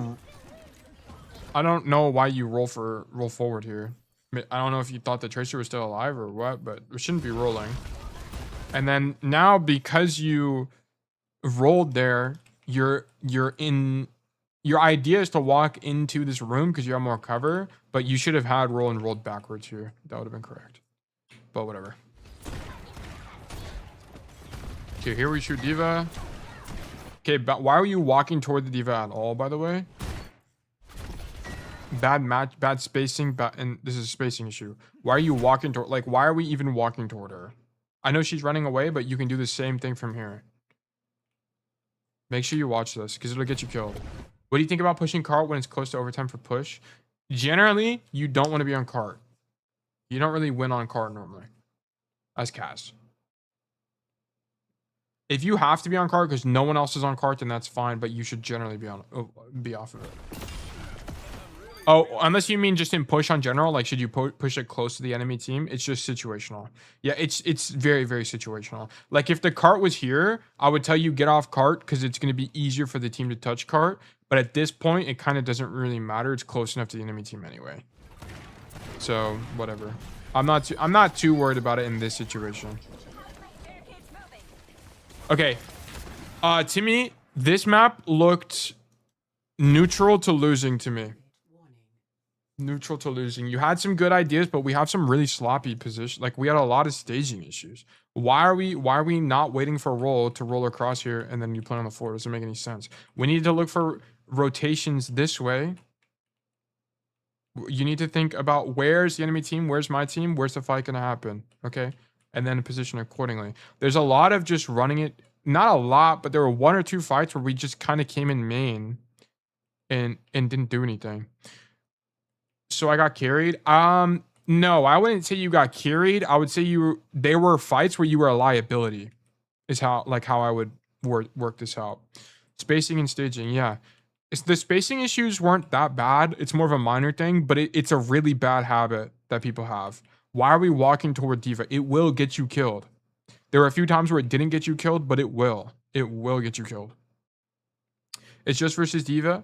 I don't know why you roll forward here. I don't know if you thought the Tracer was still alive or what, but it shouldn't be rolling. And then now, because you rolled there, your idea is to walk into this room because you have more cover, but you should have had roll and rolled backwards here. That would have been correct. But whatever. Okay, here we shoot D.Va. Okay, but why are you walking toward the D.Va at all, by the way? Bad spacing, and this is a spacing issue. Why are you walking toward, like, why are we even walking toward her? I know she's running away, but you can do the same thing from here. Make sure you watch this, because it'll get you killed. What do you think about pushing cart when it's close to overtime for push? Generally, you don't want to be on cart. You don't really win on cart normally. As cast. If you have to be on cart because no one else is on cart, then that's fine, but you should generally be off of it. Oh, unless you mean just in push on general, like should you push it close to the enemy team? It's just situational. Yeah, it's very, very situational. Like if the cart was here, I would tell you get off cart because it's going to be easier for the team to touch cart. But at this point, it kind of doesn't really matter. It's close enough to the enemy team anyway. So whatever. I'm not too worried about it in this situation. Okay, Timmy, this map looked neutral to losing to me. Neutral to losing. You had some good ideas, but we have some really sloppy position. Like we had a lot of staging issues. Why are we not waiting for a roll to roll across here and then you play on the floor? It doesn't make any sense. We need to look for rotations this way. You need to think about where's the enemy team, where's my team, where's the fight gonna happen, okay? And then position accordingly. There's a lot of just running it, not a lot, but there were 1 or 2 fights where we just kind of came in main and didn't do anything. So I got carried. No, I wouldn't say you got carried. I would say there were fights where you were a liability. Is how I would work this out. Spacing and staging, yeah. The spacing issues weren't that bad. It's more of a minor thing, but it's a really bad habit that people have. Why are we walking toward D.Va? It will get you killed. There were a few times where it didn't get you killed, but it will. It will get you killed. It's just versus D.Va.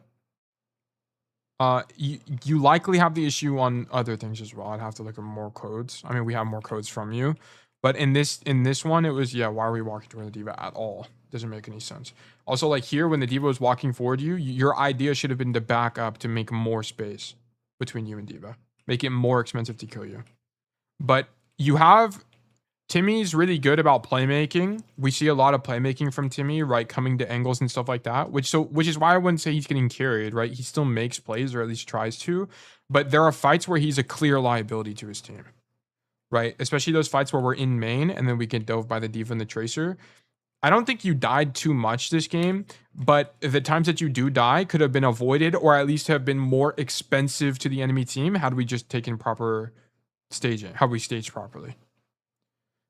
You likely have the issue on other things as well. I'd have to look at more codes. I mean, we have more codes from you, but in this one, it was, yeah, why are we walking toward the diva at all? Doesn't make any sense. Also, like here, when the diva was walking forward you, your idea should have been to back up to make more space between you and diva, make it more expensive to kill you. But you have Timmy's really good about playmaking. We see a lot of playmaking from Timmy, right? Coming to angles and stuff like that, which is why I wouldn't say he's getting carried, right? He still makes plays, or at least tries to, but there are fights where he's a clear liability to his team, right? Especially those fights where we're in main and then we get dove by the diva and the tracer. I don't think you died too much this game, but the times that you do die could have been avoided, or at least have been more expensive to the enemy team had we just taken proper staging, had we staged properly.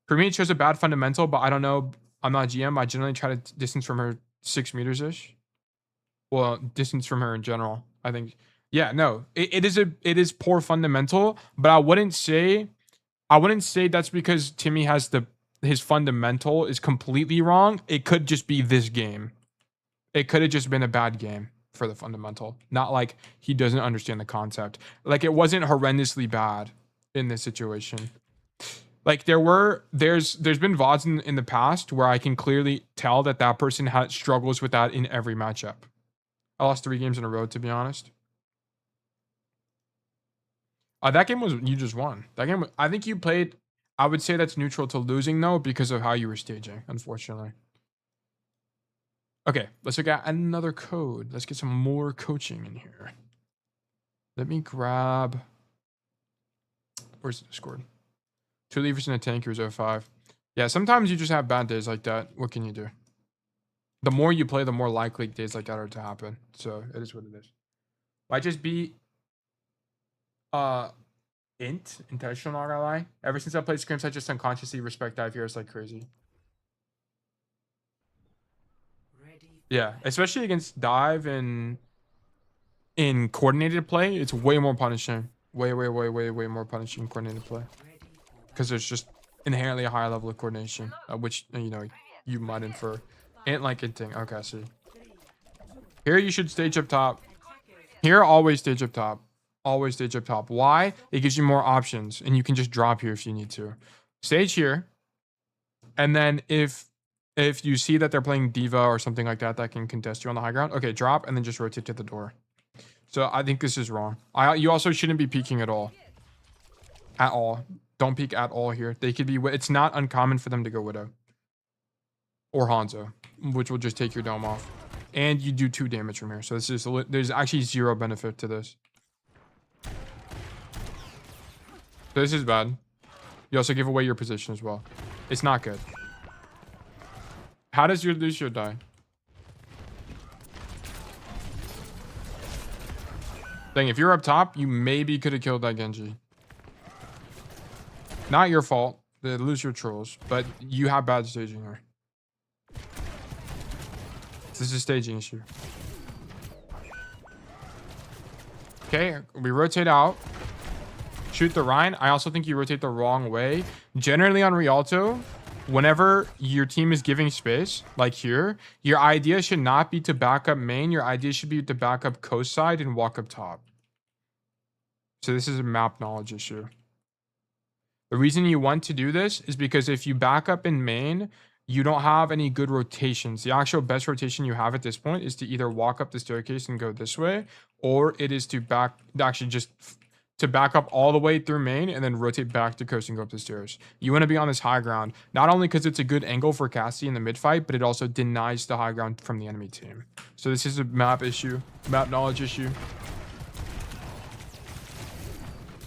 For me, it shows a bad fundamental, but I don't know. I'm not GM. I generally try to distance from her 6 meters-ish. Well, distance from her in general. I think, yeah, no, it is poor fundamental, but I wouldn't say that's because Timmy has his fundamental is completely wrong. It could just be this game. It could have just been a bad game for the fundamental. Not like he doesn't understand the concept. Like, it wasn't horrendously bad in this situation. Like, there's been VODs in the past where I can clearly tell that person struggles with that in every matchup. I lost 3 games in a row, to be honest. That game you just won. That game, I think you played, I would say that's neutral to losing though, because of how you were staging, unfortunately. Okay, let's look at another code. Let's get some more coaching in here. Let me grab, where's the Discord? 2 levers in a tank, here's 05. Yeah, sometimes you just have bad days like that. What can you do? The more you play, the more likely days like that are to happen. So it is what it is. Might just be intentional, not gonna lie. Ever since I played scrims, I just unconsciously respect dive heroes like crazy. Yeah, especially against dive and in coordinated play, it's way more punishing. Way more punishing in coordinated play. Because there's just inherently a higher level of coordination, which, you know, you might infer. And like inting. Okay, I see. Here you should stage up top. Here, always stage up top. Always stage up top. Why? It gives you more options, and you can just drop here if you need to. Stage here, and then if you see that they're playing diva or something like that that can contest you on the high ground, okay, drop and then just rotate to the door. So I think this is wrong. You also shouldn't be peeking at all. At all. Don't peek at all here. They could be. It's not uncommon for them to go Widow or Hanzo, which will just take your dome off, and you do 2 damage from here. So this is there's actually 0 benefit to this. So this is bad. You also give away your position as well. It's not good. How does your Lucio die? Dang, if you're up top, you maybe could have killed that Genji. Not your fault. They lose your trolls, but you have bad staging here. This is a staging issue. Okay, we rotate out. Shoot the Rhine. I also think you rotate the wrong way. Generally on Rialto, whenever your team is giving space, like here, your idea should not be to back up main. Your idea should be to back up coast side and walk up top. So this is a map knowledge issue. The reason you want to do this is because if you back up in main, you don't have any good rotations. The actual best rotation you have at this point is to either walk up the staircase and go this way, or it is to back up all the way through main and then rotate back to coast and go up the stairs. You want to be on this high ground, not only because it's a good angle for Cassidy in the mid fight, but it also denies the high ground from the enemy team. So this is a map issue, map knowledge issue.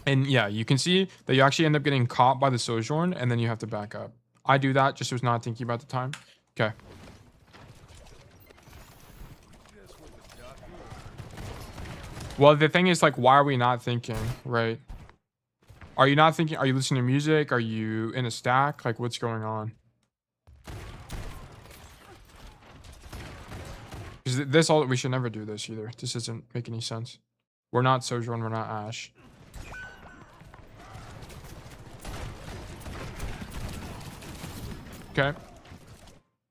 And yeah, you can see that you actually end up getting caught by the Sojourn, and then you have to back up. I do that, just was not thinking about the time. Okay. Well, the thing is, like, why are we not thinking, right? Are you not thinking? Are you listening to music? Are you in a stack? Like, what's going on? Because we should never do this either. This doesn't make any sense. We're not Sojourn, we're not Ash. Okay.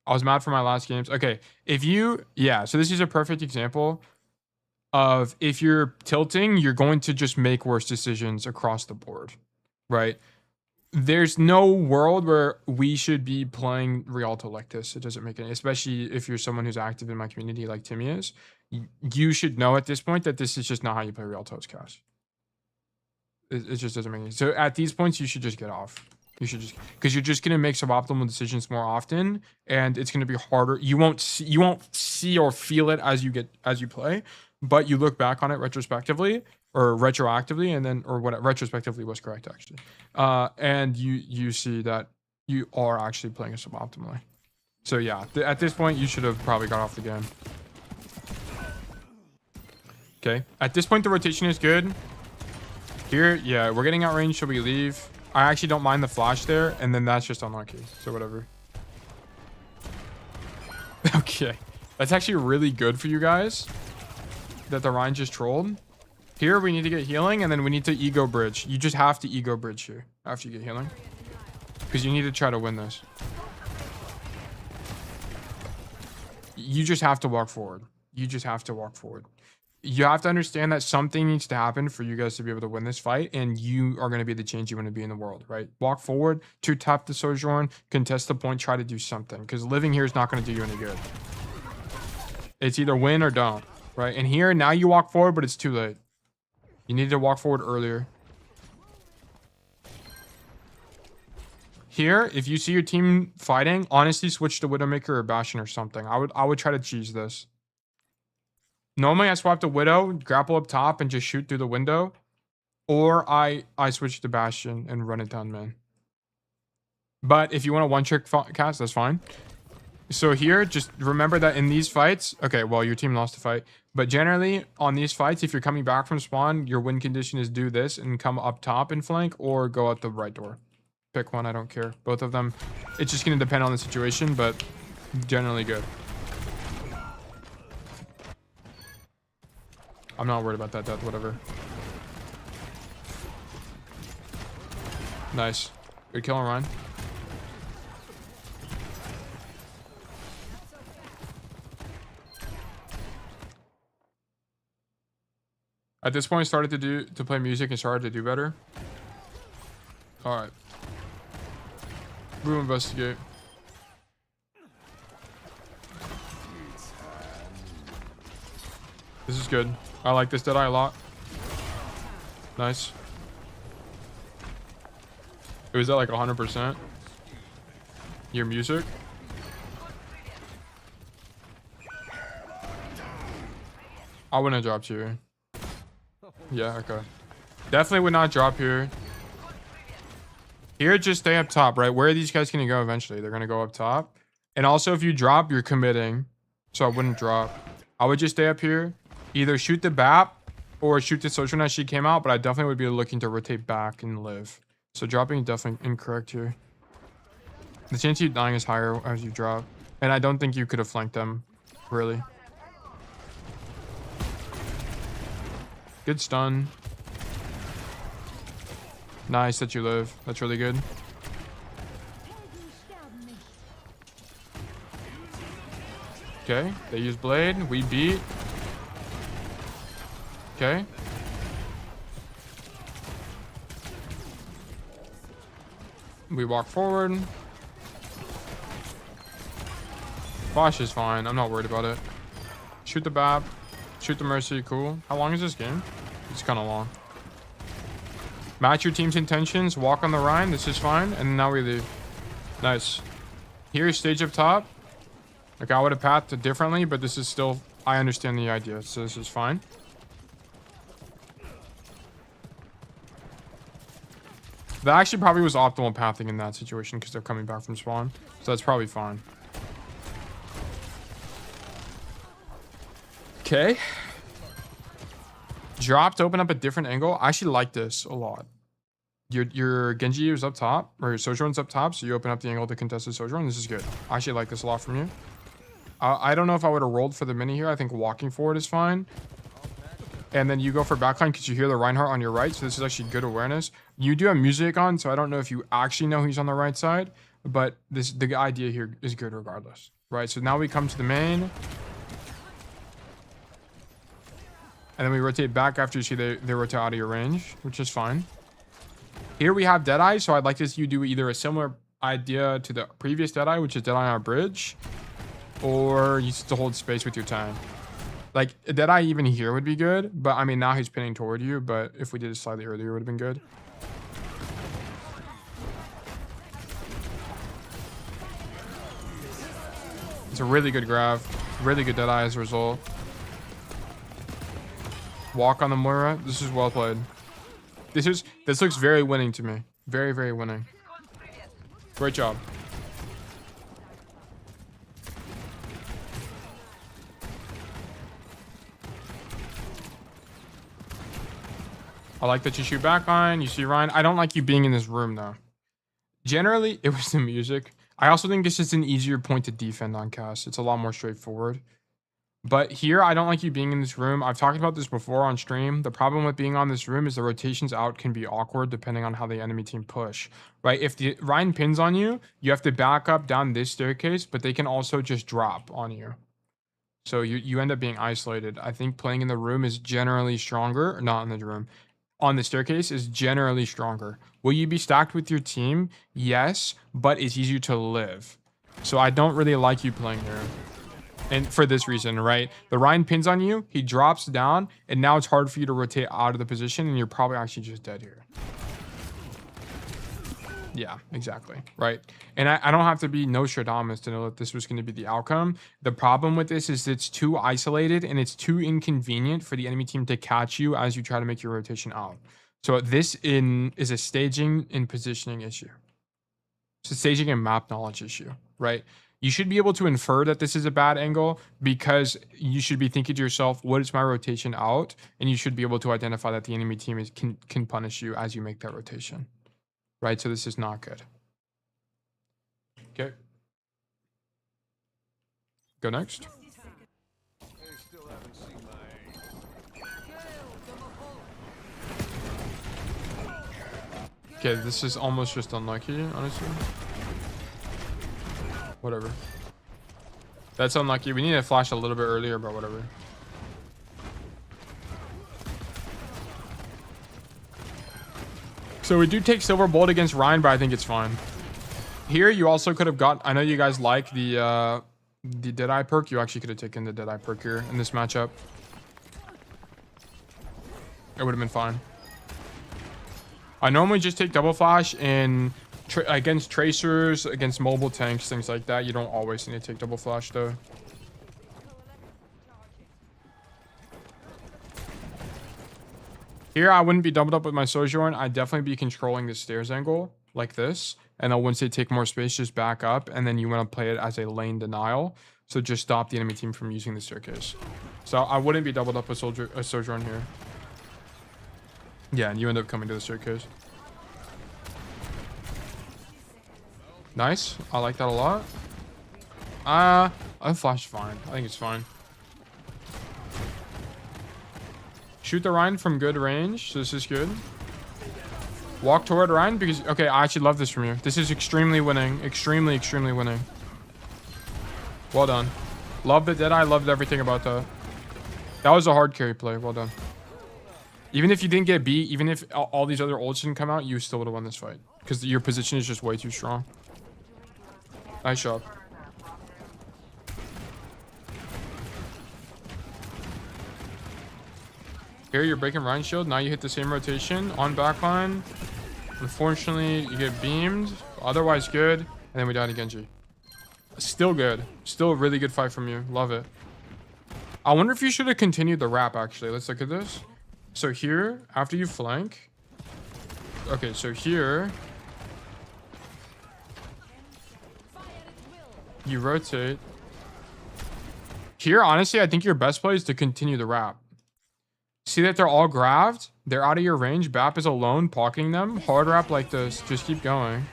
I was mad for my last games. Okay. So this is a perfect example. of if you're tilting, you're going to just make worse decisions across the board, right? There's no world where we should be playing Rialto like this. It doesn't make any, especially if you're someone who's active in my community like Timmy is. You should know at this point that this is just not how you play Rialto's Cash. It just doesn't make any. So at these points, you should just get off. You should just, because you're just gonna make suboptimal decisions more often, and it's gonna be harder. You won't see or feel it as you play, but you look back on it retrospectively or retroactively, and then or what retrospectively was correct actually, and you see that you are actually playing it suboptimally. So yeah, at this point, you should have probably got off the game. Okay, at this point, the rotation is good. Here, yeah, we're getting outrange, so we leave. I actually don't mind the flash there, and then that's just unlucky, so whatever. Okay, that's actually really good for you guys that the Rhine just trolled. Here, we need to get healing, and then we need to ego bridge. You just have to ego bridge here after you get healing, because you need to try to win this. You just have to walk forward. You just have to walk forward. You have to understand that something needs to happen for you guys to be able to win this fight, and you are going to be the change you want to be in the world, right? Walk forward, two-tap the Sojourn, contest the point, try to do something, because living here is not going to do you any good. It's either win or don't, right? And here, now you walk forward, but it's too late. You need to walk forward earlier. Here, if you see your team fighting, honestly, switch to Widowmaker or Bastion or something. I would try to cheese this. Normally, I swap to Widow, grapple up top, and just shoot through the window. Or I switch to Bastion and run it down, man. But if you want a one-trick cast, that's fine. So here, just remember that in these fights... Okay, well, your team lost the fight. But generally, on these fights, if you're coming back from spawn, your win condition is do this and come up top and flank, or go out the right door. Pick one, I don't care. Both of them. It's just going to depend on the situation, but generally good. I'm not worried about that death, whatever. Nice. Good kill on Ryan. At this point, I started to play music and started to do better. Alright. We'll investigate. This is good. I like this Deadeye a lot. Nice. It was at like 100%. Your music. I wouldn't have dropped here. Yeah, okay. Definitely would not drop here. Here, just stay up top, right? Where are these guys going to go eventually? They're going to go up top. And also, if you drop, you're committing. So I wouldn't drop. I would just stay up here. Either shoot the BAP or shoot the Sojourn as she came out, but I definitely would be looking to rotate back and live. So dropping is definitely incorrect here. The chance of you dying is higher as you drop. And I don't think you could have flanked them, really. Good stun. Nice that you live. That's really good. Okay, they use blade. We beat. Okay. We walk forward. Bosch is fine. I'm not worried about it. Shoot the BAP. Shoot the Mercy. Cool. How long is this game? It's kind of long. Match your team's intentions. Walk on the Rhine. This is fine. And now we leave. Nice. Here's stage up top. Like, I would have pathed differently, but this is still... I understand the idea, so this is fine. That actually probably was optimal pathing in that situation because they're coming back from spawn. So that's probably fine. Okay. Drop to open up a different angle. I actually like this a lot. Your Genji is up top, or your Sojourn's up top, so you open up the angle to contest the Sojourn. This is good. I actually like this a lot from you. I don't know if I would have rolled for the mini here. I think walking forward is fine. And then you go for backline because you hear the Reinhardt on your right. So this is actually good awareness. You do have music on, so I don't know if you actually know he's on the right side. But the idea here is good regardless. Right, so now we come to the main. And then we rotate back after you see they rotate out of your range, which is fine. Here we have Deadeye, so I'd like to see you do either a similar idea to the previous Deadeye, which is Deadeye on a bridge, or use it to hold space with your tank. Like, Deadeye even here would be good, but I mean, now he's pinning toward you, but if we did it slightly earlier, it would have been good. It's a really good grab, really good Deadeye as a result. Walk on the Moira. This is well played. This looks very winning to me. Very, very winning. Great job. I like that you shoot back on. You see Ryan. I don't like you being in this room though. Generally, it was the music. I also think it's just an easier point to defend on Cass. It's a lot more straightforward. But here, I don't like you being in this room. I've talked about this before on stream. The problem with being on this room is the rotations out can be awkward depending on how the enemy team push, right? If the Ryan pins on you, you have to back up down this staircase, but they can also just drop on you. So you end up being isolated. I think playing in the room is generally stronger. Not in the room. On the staircase is generally stronger. Will you be stacked with your team? Yes, but it's easier to live. So I don't really like you playing here. And for this reason, right? The Ryan pins on you, he drops down, and now it's hard for you to rotate out of the position, and you're probably actually just dead here. Yeah, exactly, right? And I don't have to be Nostradamus to know that this was going to be the outcome. The problem with this is it's too isolated, and it's too inconvenient for the enemy team to catch you as you try to make your rotation out. So this is a staging and positioning issue. It's a staging and map knowledge issue, right? You should be able to infer that this is a bad angle because you should be thinking to yourself, what is my rotation out? And you should be able to identify that the enemy team can punish you as you make that rotation, right? So this is not good. Okay. Go next. Okay, this is almost just unlucky, honestly. Whatever. That's unlucky. We need to flash a little bit earlier, but whatever. So we do take Silver Bolt against Ryan, but I think it's fine. Here, you also could have got... I know you guys like the Deadeye perk. You actually could have taken the Deadeye perk here in this matchup. It would have been fine. I normally just take double flash in... against tracers, against mobile tanks, things like that. You don't always need to take double flash though. Here, I wouldn't be doubled up with my Sojourn. I'd definitely be controlling the stairs angle like this. And then once they take more space, just back up. And then you want to play it as a lane denial. So just stop the enemy team from using the staircase. So I wouldn't be doubled up with Sojourn here. Yeah, and you end up coming to the staircase. Nice. I like that a lot. I flash fine. I think it's fine. Shoot the Ryan from good range. So this is good. Walk toward Ryan because... Okay, I actually love this from you. This is extremely winning. Extremely, extremely winning. Well done. Love the Deadeye. Loved everything about that. That was a hard carry play. Well done. Even if you didn't get beat, even if all these other ults didn't come out, you still would have won this fight. Because your position is just way too strong. Nice job. Here, you're breaking Ryan's shield. Now you hit the same rotation on backline. Unfortunately, you get beamed. Otherwise, good. And then we die to Genji. Still good. Still a really good fight from you. Love it. I wonder if you should have continued the wrap, actually. Let's look at this. So here, after you flank... Okay, so here... You rotate. Here, honestly, I think your best play is to continue the wrap. See that they're all grabbed? They're out of your range. Bap is alone, pocketing them. Hard wrap like this. Just keep going.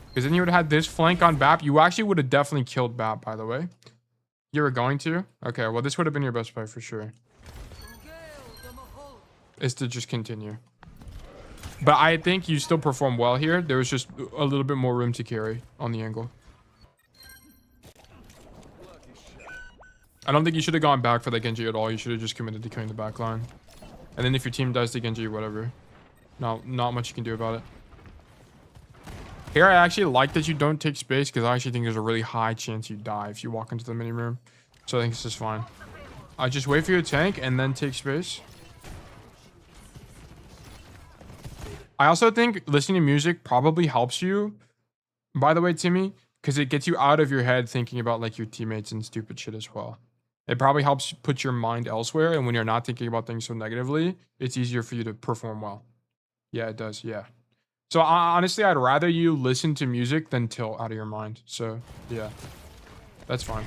Because then you would have had this flank on Bap. You actually would have definitely killed Bap, by the way. You were going to? Okay, well, this would have been your best play for sure. Is to just continue. But I think you still perform well here. There was just a little bit more room to carry on the angle. I don't think you should have gone back for the Genji at all. You should have just committed to killing the back line. And then if your team dies to Genji, whatever. Not much you can do about it. Here, I actually like that you don't take space because I actually think there's a really high chance you die if you walk into the mini room. So I think this is fine. I just wait for your tank and then take space. I also think listening to music probably helps you, by the way, Timmy, because it gets you out of your head thinking about like your teammates and stupid shit as well. It probably helps put your mind elsewhere, and when you're not thinking about things so negatively, it's easier for you to perform well. Yeah, it does. Yeah. So honestly, I'd rather you listen to music than tilt out of your mind. So yeah, that's fine.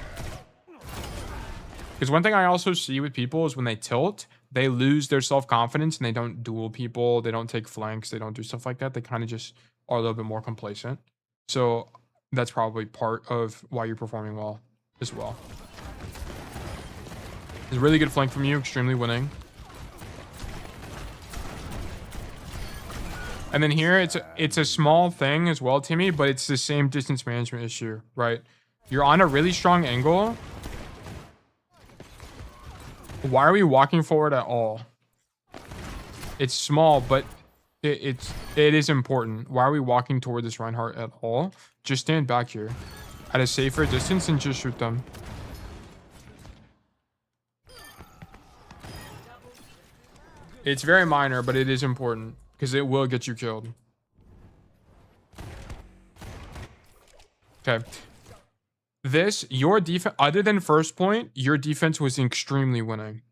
Because one thing I also see with people is when they tilt, they lose their self-confidence and they don't duel people. They don't take flanks. They don't do stuff like that. They kind of just are a little bit more complacent. So that's probably part of why you're performing well as well. It's a really good flank from you. Extremely winning. And then here, it's a small thing as well, Timmy, but it's the same distance management issue, right? You're on a really strong angle. Why are we walking forward at all? It's small, but it is important. Why are we walking toward this Reinhardt at all? Just stand back here at a safer distance and just shoot them. It's very minor, but it is important because it will get you killed. Okay. Your defense, other than first point, your defense was extremely winning.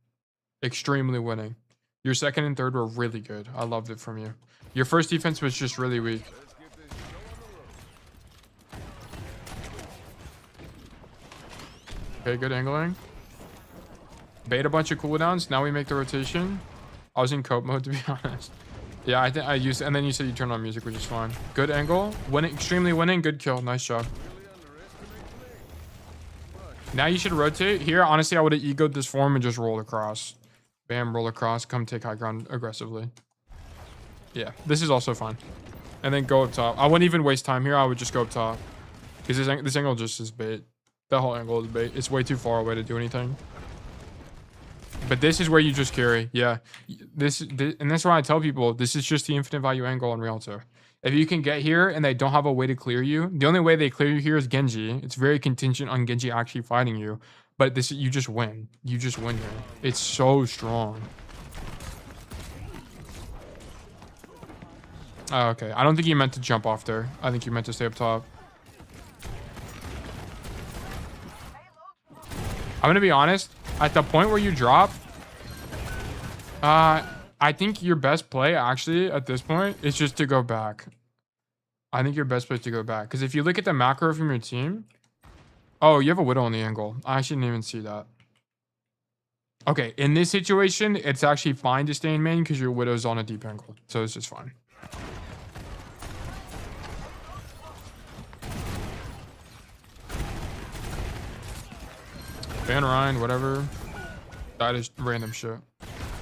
Extremely winning. Your second and third were really good. I loved it from you. Your first defense was just really weak. Okay, good angling. Bait a bunch of cooldowns. Now we make the rotation. I was in cope mode, to be honest. Yeah, I think I used, and then you said you turned on music, which is fine. Good angle. Winning, extremely winning. Good kill. Nice job. Now you should rotate. Here, honestly, I would have egoed this form and just rolled across. Bam, roll across. Come take high ground aggressively. Yeah, this is also fine. And then go up top. I wouldn't even waste time here. I would just go up top. Because this angle just is bait. That whole angle is bait. It's way too far away to do anything. But this is where you just carry. Yeah. And that's why I tell people, this is just the infinite value angle on Rialto. If you can get here and they don't have a way to clear you, the only way they clear you here is Genji. It's very contingent on Genji actually fighting you. But this, you just win. You just win here. It's so strong. Oh, okay. I don't think you meant to jump off there. I think you meant to stay up top. I'm going to be honest. At the point where you drop, I think your best play, actually, at this point, is just to go back. I think your best play is to go back. Because if you look at the macro from your team... Oh, you have a Widow on the angle. I actually didn't even see that. Okay, in this situation, it's actually fine to stay in main because your Widow's on a deep angle. So it's just fine. Ban Ryan, whatever. That is random shit.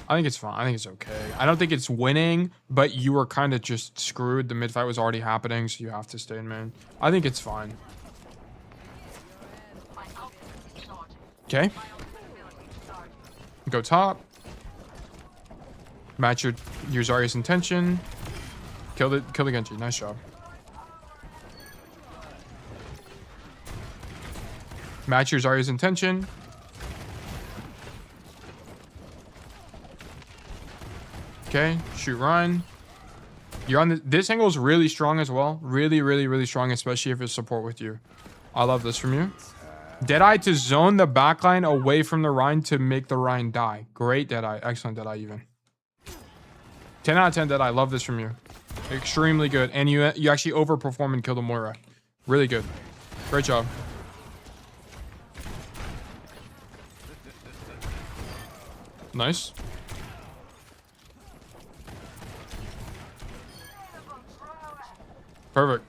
I think it's fine. I think it's okay. I don't think it's winning, but you were kind of just screwed. The mid fight was already happening, so you have to stay in main. I think it's fine. Okay. Go top. Match your Zarya's intention. Kill the Genji. Nice job. Match your Zarya's intention. Okay, shoot Ryan. You're on this angle is really strong as well. Really, really, really strong, especially if it's support with you. I love this from you. Deadeye to zone the backline away from the Rhine to make the Rhine die. Great Deadeye. Excellent Deadeye even. 10 out of 10 Deadeye. Love this from you. Extremely good. And you actually overperform and kill the Moira. Really good. Great job. Nice. Perfect.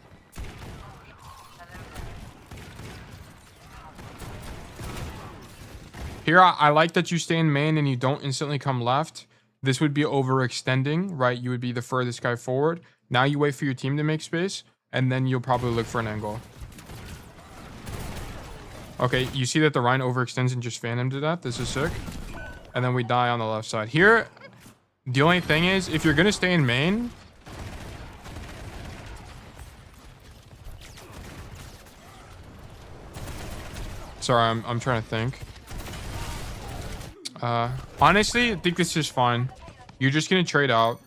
Here, I like that you stay in main and you don't instantly come left. This would be overextending, right? You would be the furthest guy forward. Now you wait for your team to make space, and then you'll probably look for an angle. Okay, you see that the Rhine overextends and just fan him to death. This is sick. And then we die on the left side. Here, the only thing is, if you're going to stay in main... Sorry, I'm trying to think. Honestly, I think this is fine. You're just going to trade out.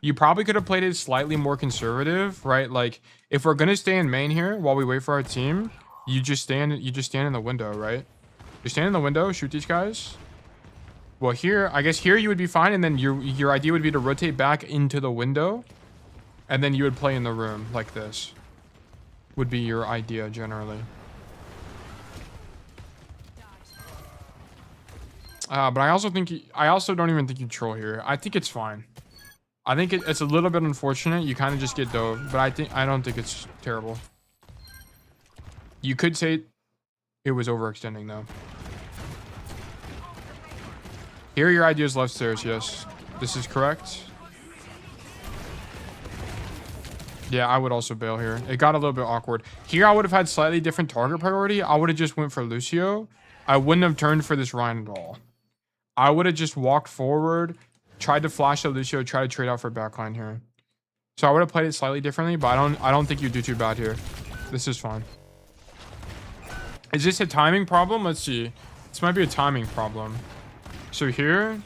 You probably could have played it slightly more conservative, right? Like, if we're gonna stay in main here while we wait for our team, you just stand in the window, right? You stand in the window, shoot these guys. Well, here, I guess here you would be fine, and then your idea would be to rotate back into the window, and then you would play in the room like this. Would be your idea generally. But I also don't even think you troll here. I think it's fine. I think it's a little bit unfortunate. You kind of just get dove, but I don't think it's terrible. You could say it was overextending though. Here, your idea is left stairs. Yes, this is correct. Yeah, I would also bail here. It got a little bit awkward. Here, I would have had slightly different target priority. I would have just went for Lucio. I wouldn't have turned for this Rhine at all. I would have just walked forward, tried to flash a Lucio, try to trade out for backline here. So I would have played it slightly differently, but I don't think you do too bad here. This is fine. Is this a timing problem? Let's see. This might be a timing problem. So here,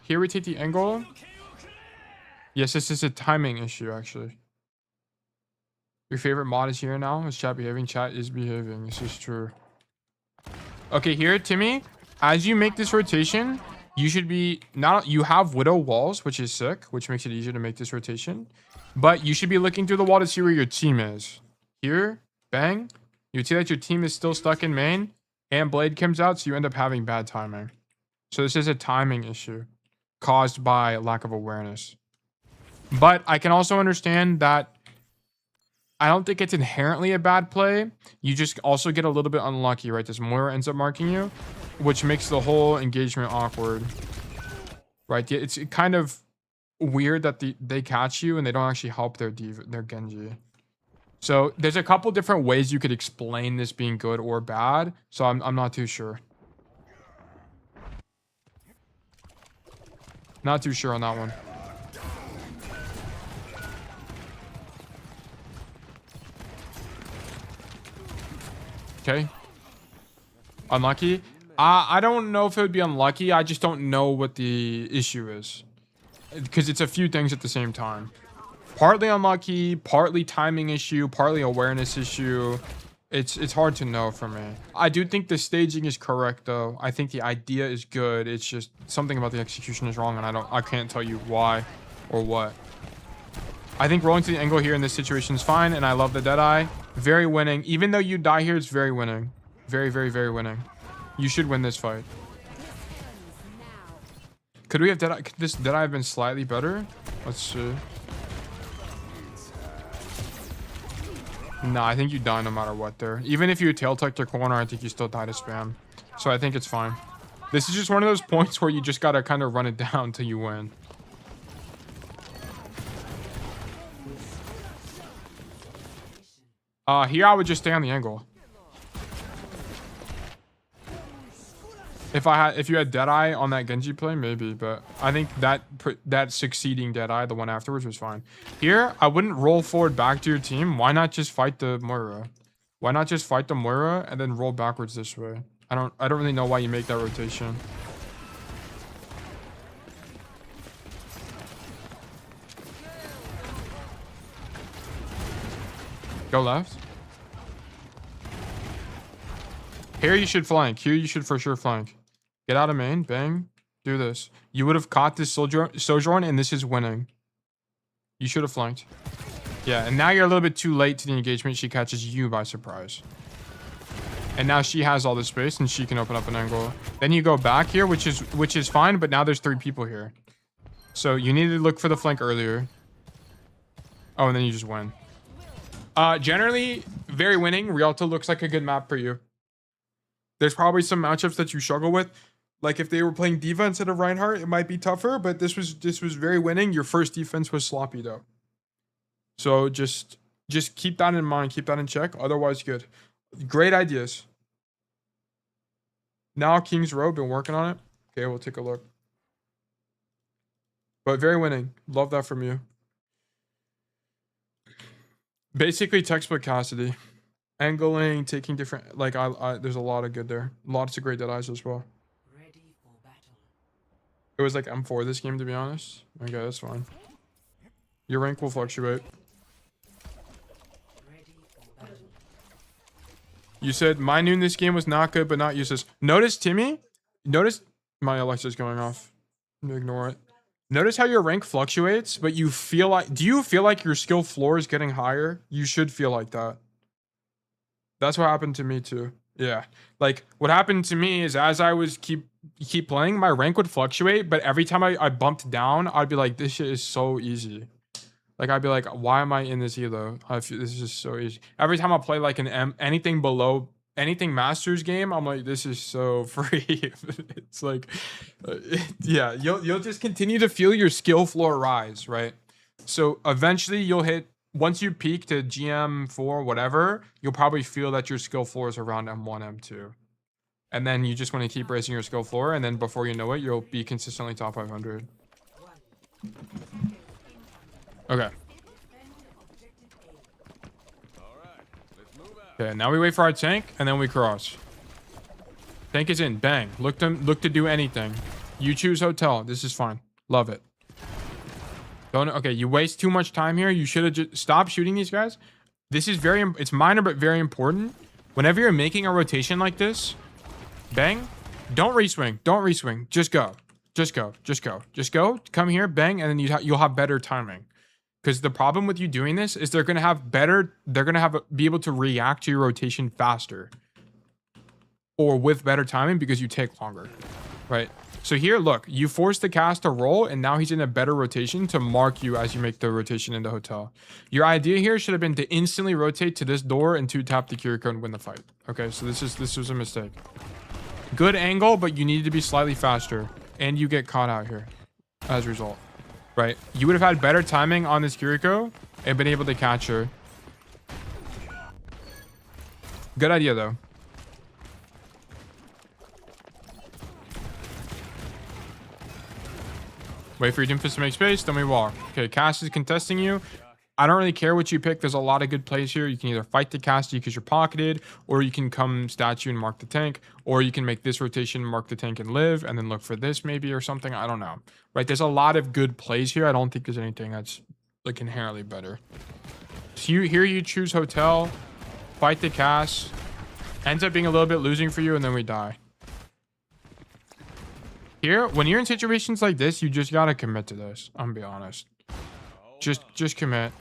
here we take the angle. Yes, this is a timing issue actually. Your favorite mod is here now. Is chat behaving? Chat is behaving. This is true. Okay, here, Timmy, as you make this rotation, you should be you have widow walls, which is sick, which makes it easier to make this rotation. But you should be looking through the wall to see where your team is. Here, bang. You see that your team is still stuck in main, and blade comes out, so you end up having bad timing. So this is a timing issue caused by lack of awareness. But I can also understand that I don't think it's inherently a bad play. You just also get a little bit unlucky, right? This Moira ends up marking you, which makes the whole engagement awkward, right? It's kind of weird that they catch you and they don't actually help their Genji. So there's a couple different ways you could explain this being good or bad. So I'm not too sure. Not too sure on that one. Okay. Unlucky. I don't know if it would be unlucky. I just don't know what the issue is. Because it's a few things at the same time. Partly unlucky, partly timing issue, partly awareness issue. It's hard to know for me. I do think the staging is correct though. I think the idea is good. It's just something about the execution is wrong and I can't tell you why or what. I think rolling to the angle here in this situation is fine, and I love the Deadeye. Very winning. Even though you die here, it's very winning. Very, very, very winning. You should win this fight. Could we have Deadeye? Could this Deadeye have been slightly better? Let's see. Nah, I think you die no matter what there. Even if you tail tuck your corner, I think you still die to spam. So I think it's fine. This is just one of those points where you just gotta kind of run it down till you win. Here I would just stay on the angle. If you had Deadeye on that Genji play, maybe, but I think that succeeding Deadeye, the one afterwards, was fine. Here, I wouldn't roll forward back to your team. Why not just fight the Moira? Why not just fight the Moira and then roll backwards this way? I don't really know why you make that rotation. Go left. Here you should flank. Here you should for sure flank. Get out of main. Bang. Do this. You would have caught this Sojourn, and this is winning. You should have flanked. Yeah, and now you're a little bit too late to the engagement. She catches you by surprise. And now she has all the space, and she can open up an angle. Then you go back here, which is fine, but now there's 3 people here. So you need to look for the flank earlier. Oh, and then you just win. Generally, very winning. Rialto looks like a good map for you. There's probably some matchups that you struggle with. Like if they were playing D.Va instead of Reinhardt, it might be tougher, but this was very winning. Your first defense was sloppy though. So just keep that in mind. Keep that in check. Otherwise, good. Great ideas. Now King's Row, been working on it. Okay, we'll take a look. But very winning. Love that from you. Basically textbook Cassidy. Angling, taking different, like I there's a lot of good there. Lots of great dead eyes as well. Ready for battle. It was like M4 this game, to be honest. Okay, that's fine. Your rank will fluctuate. Ready for battle. You said my noon this game was not good, but not useless. Notice, Timmy? Notice my Alexa's going off. Ignore it. Notice how your rank fluctuates, but you feel like, do you feel like your skill floor is getting higher? You should feel like that. That's what happened to me too. Yeah. Like what happened to me is as I was keep playing, my rank would fluctuate, but every time I bumped down, I'd be like, this shit is so easy. Like I'd be like, why am I in this elo? I feel this is just so easy. Every time I play like an anything below anything masters game, I'm like, this is so free. It's like, yeah, you'll just continue to feel your skill floor rise, right? So eventually you'll hit, once you peak to GM4, whatever, you'll probably feel that your skill floor is around M1, M2. And then you just want to keep raising your skill floor, and then before you know it, you'll be consistently top 500. Okay. Okay, now we wait for our tank, and then we cross. Tank is in. Bang. Look to do anything. You choose hotel. This is fine. Love it. Don't. Okay, you waste too much time here. You should have just stopped shooting these guys. This is it's minor but very important. Whenever you're making a rotation like this, bang. Don't reswing. Don't reswing. Just go. Just go. Just go. Just go. Come here. Bang, and then you'll have better timing. Because the problem with you doing this is they're gonna be able to react to your rotation faster, or with better timing because you take longer, right? So here, look, you force the cast to roll, and now he's in a better rotation to mark you as you make the rotation into hotel. Your idea here should have been to instantly rotate to this door and 2-tap the Kiriko and win the fight. Okay, so this was a mistake. Good angle, but you needed to be slightly faster, and you get caught out here as a result. Right, you would have had better timing on this Kiriko and been able to catch her. Good idea, though. Wait for your Doomfist to make space, then we walk. Okay, Cass is contesting you. I don't really care what you pick. There's a lot of good plays here. You can either fight the Cassidy because you're pocketed, or you can come statue and mark the tank, or you can make this rotation, mark the tank and live, and then look for this maybe or something. I don't know. Right? There's a lot of good plays here. I don't think there's anything that's like inherently better. So here you choose hotel, fight the Cass, ends up being a little bit losing for you, and then we die. Here, when you're in situations like this, you just gotta commit to this. I'm gonna be honest. Just commit.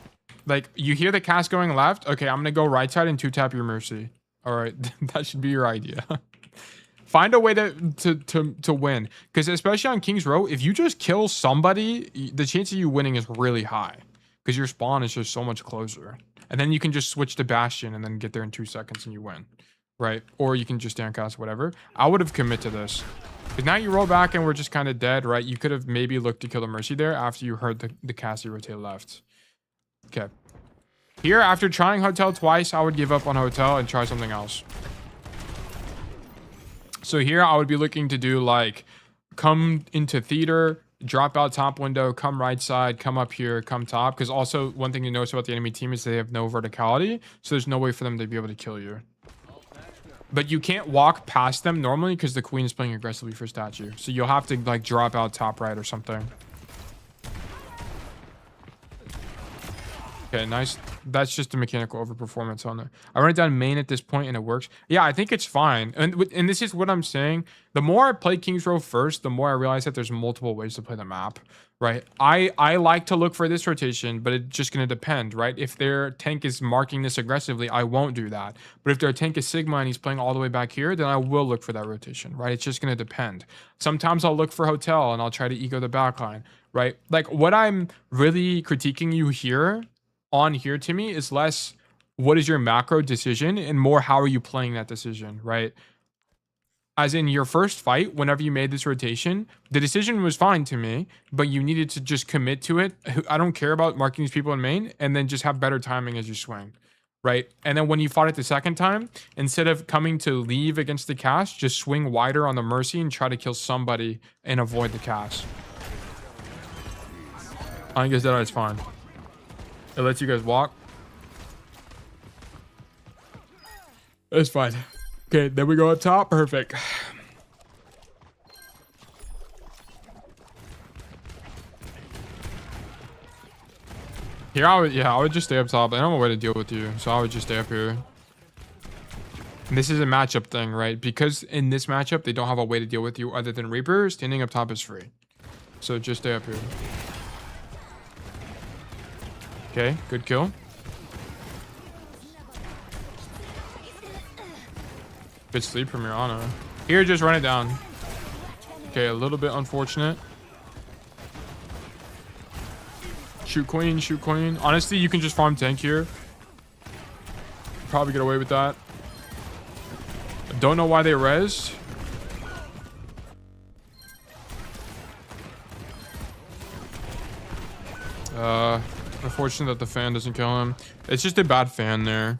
Like, you hear the cast going left. Okay, I'm gonna go right side and 2-tap your mercy. All right, that should be your idea. Find a way to win, because especially on King's Row, if you just kill somebody, the chance of you winning is really high, because your spawn is just so much closer. And then you can just switch to Bastion and then get there in 2 seconds and you win, right? Or you can just stand cast, whatever. I would have commit to this. Because now you roll back and we're just kind of dead, right? You could have maybe looked to kill the Mercy there after you heard the Cassidy rotate left. Okay. Here, after trying Hotel twice, I would give up on Hotel and try something else. So here, I would be looking to do like, come into theater, drop out top window, come right side, come up here, come top. Because also, one thing you notice about the enemy team is they have no verticality. So there's no way for them to be able to kill you. But you can't walk past them normally because the queen is playing aggressively for statue. So you'll have to like drop out top right or something. Okay, nice. That's just a mechanical overperformance on there. I run it down main at this point and it works. Yeah, I think it's fine. And this is what I'm saying. The more I play King's Row first, the more I realize that there's multiple ways to play the map, right? I like to look for this rotation, but it's just going to depend, right? If their tank is marking this aggressively, I won't do that. But if their tank is Sigma and he's playing all the way back here, then I will look for that rotation, right? It's just going to depend. Sometimes I'll look for hotel and I'll try to eco the backline, right? Like what I'm really critiquing you here on here to me is less what is your macro decision and more how are you playing that decision, right? As in your first fight, whenever you made this rotation, the decision was fine to me, but you needed to just commit to it. I don't care about marking these people in main, and then just have better timing as you swing, right? And then when you fought it the second time, instead of coming to leave against the cast, just swing wider on the Mercy and try to kill somebody and avoid the cast. I guess that is fine. It lets you guys walk. It's fine. Okay, then we go up top. Perfect. Here, I would just stay up top. I don't have a way to deal with you, so I would just stay up here. And this is a matchup thing, right? Because in this matchup, they don't have a way to deal with you other than Reaper. Standing up top is free. So just stay up here. Okay, good kill. Good sleep from your Ana. Here, just run it down. Okay, a little bit unfortunate. Shoot queen, shoot queen. Honestly, you can just farm tank here. Probably get away with that. Don't know why they rezzed. Unfortunate that the fan doesn't kill him. It's just a bad fan there.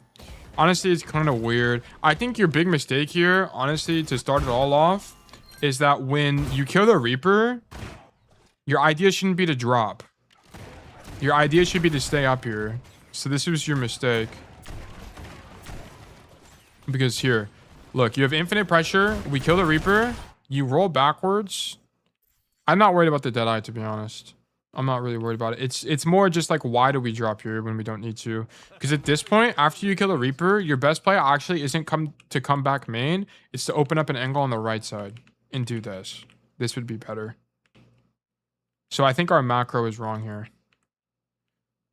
Honestly, it's kind of weird. I think your big mistake here, honestly, to start it all off, is that when you kill the Reaper, your idea shouldn't be to drop. Your idea should be to stay up here. So this was your mistake. Because here, look, you have infinite pressure. We kill the Reaper. You roll backwards. I'm not worried about the Deadeye, to be honest. I'm not really worried about it. It's more just like, why do we drop here when we don't need to? Because at this point, after you kill the Reaper, your best play actually isn't to come back main. It's to open up an angle on the right side and do this. This would be better. So I think our macro is wrong here.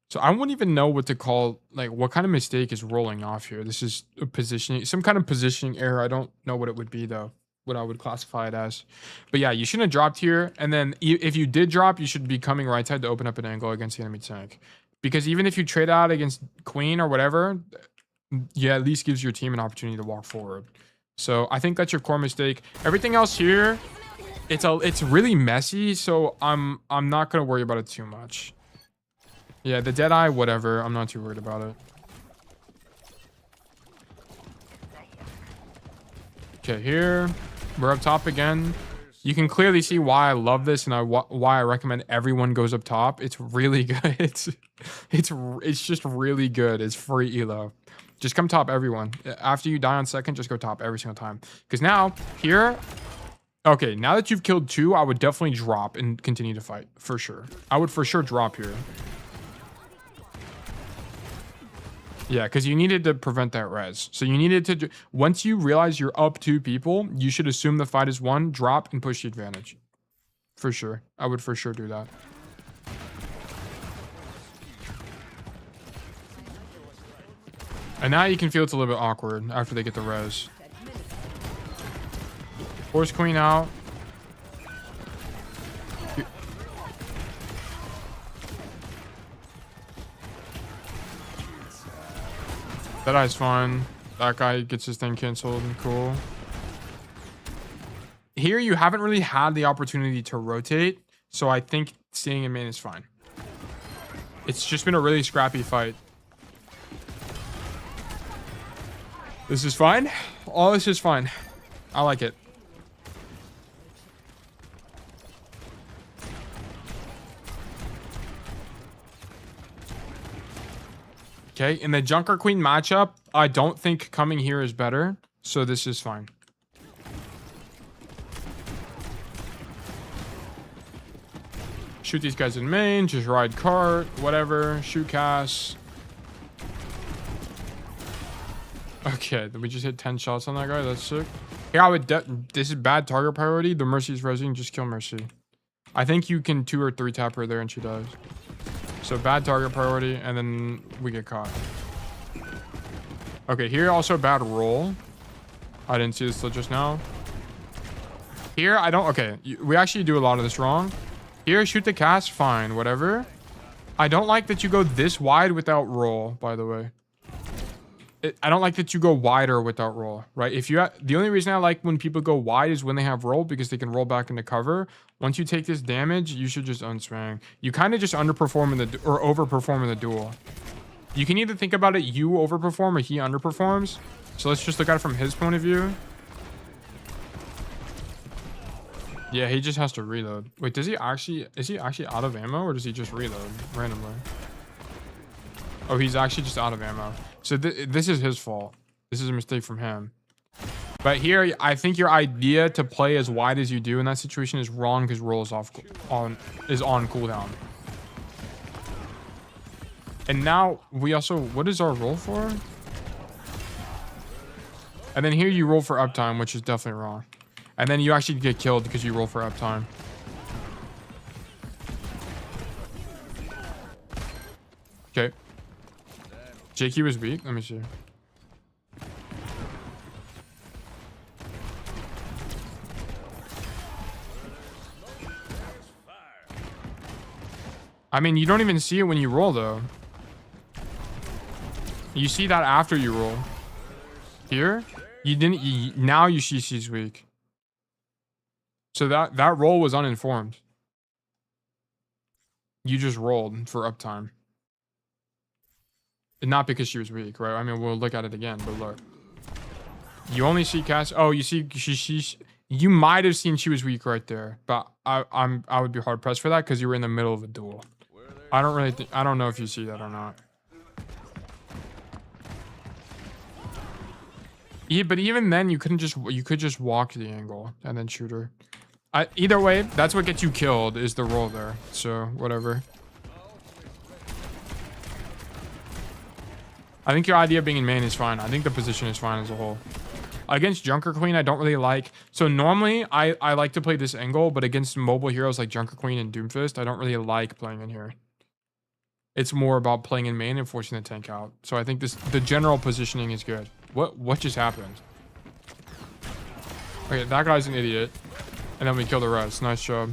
So I wouldn't even know what to call, like, what kind of mistake is rolling off here. This is a positioning, some kind of positioning error. I don't know what it would be, though. What I would classify it as. But yeah, you shouldn't have dropped here. And then if you did drop, you should be coming right side to open up an angle against the enemy tank. Because even if you trade out against queen or whatever, yeah, at least gives your team an opportunity to walk forward. So I think that's your core mistake. Everything else here, it's really messy. So I'm not gonna worry about it too much. Yeah, the Deadeye, whatever. I'm not too worried about it. Okay, here. We're up top again. You can clearly see why I love this and why I recommend everyone goes up top. It's really good. It's just really good. It's free elo. Just come top, everyone. After you die on second, just go top every single time. Because now, here... Okay, now that you've killed two, I would definitely drop and continue to fight. For sure. I would for sure drop here. Yeah, because you needed to prevent that res. So you needed to... Once you realize you're up two people, you should assume the fight is won, drop, and push the advantage. For sure. I would for sure do that. And now you can feel it's a little bit awkward after they get the res. Force queen out. That eye's fine. That guy gets his thing canceled. Cool. Here, you haven't really had the opportunity to rotate. So I think staying in main is fine. It's just been a really scrappy fight. This is fine. All this is fine. I like it. Okay, in the Junker Queen matchup, I don't think coming here is better. So this is fine. Shoot these guys in main, just ride cart, whatever, shoot cast. Okay, then we just hit 10 shots on that guy. That's sick. Here, I would... This is bad target priority. The Mercy's resing. Just kill Mercy. I think you can 2 or 3 tap her there and she dies. So bad target priority, and then we get caught. Okay, here also bad roll. I didn't see this till just now. Here, I don't... Okay, we actually do a lot of this wrong. Here, shoot the cast. Fine, whatever. I don't like that you go this wide without roll, by the way. I don't like that you go wider without roll, right? If you the only reason I like when people go wide is when they have roll because they can roll back into cover. Once you take this damage, you should just unswing. You kind of just underperform in the or overperform in the duel. You can either think about it, you overperform or he underperforms. So let's just look at it from his point of view. Yeah, he just has to reload. Wait, is he actually out of ammo or does he just reload randomly? Oh, he's actually just out of ammo. So this is his fault. This is a mistake from him. But here, I think your idea to play as wide as you do in that situation is wrong because roll is on cooldown. And now we also, what is our roll for? And then here you roll for uptime, which is definitely wrong. And then you actually get killed because you roll for uptime. Okay. JQ was weak. Let me see. I mean, you don't even see it when you roll, though. You see that after you roll. Here, you didn't. Now you see she's weak. So that roll was uninformed. You just rolled for uptime. And not because she was weak, right? I mean, we'll look at it again, but look. You only see Cass. Oh, you see you might have seen she was weak right there, but I would be hard pressed for that because you were in the middle of a duel. I don't know if you see that or not. Yeah, but even then you could just walk the angle and then shoot her. Either way, that's what gets you killed is the roll there. So whatever. I think your idea of being in main is fine. I think the position is fine as a whole. Against Junker Queen, I don't really like. So normally I like to play this angle, but against mobile heroes like Junker Queen and Doomfist, I don't really like playing in here. It's more about playing in main and forcing the tank out. So I think the general positioning is good. What just happened? Okay, that guy's an idiot. And then we kill the rest. Nice job.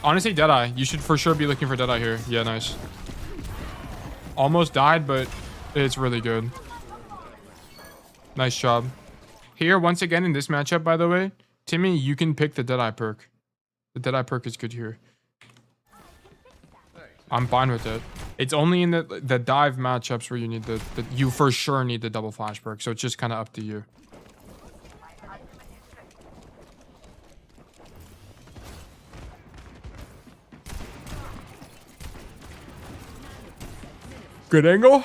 Honestly, Deadeye. You should for sure be looking for Deadeye here. Yeah, nice. Almost died, but it's really good. Nice job. Here, once again, in this matchup, by the way, Timmy, you can pick the Deadeye perk. The Deadeye perk is good here. I'm fine with it. It's only in the dive matchups where you need you for sure need the double flash perk. So it's just kind of up to you. Good angle.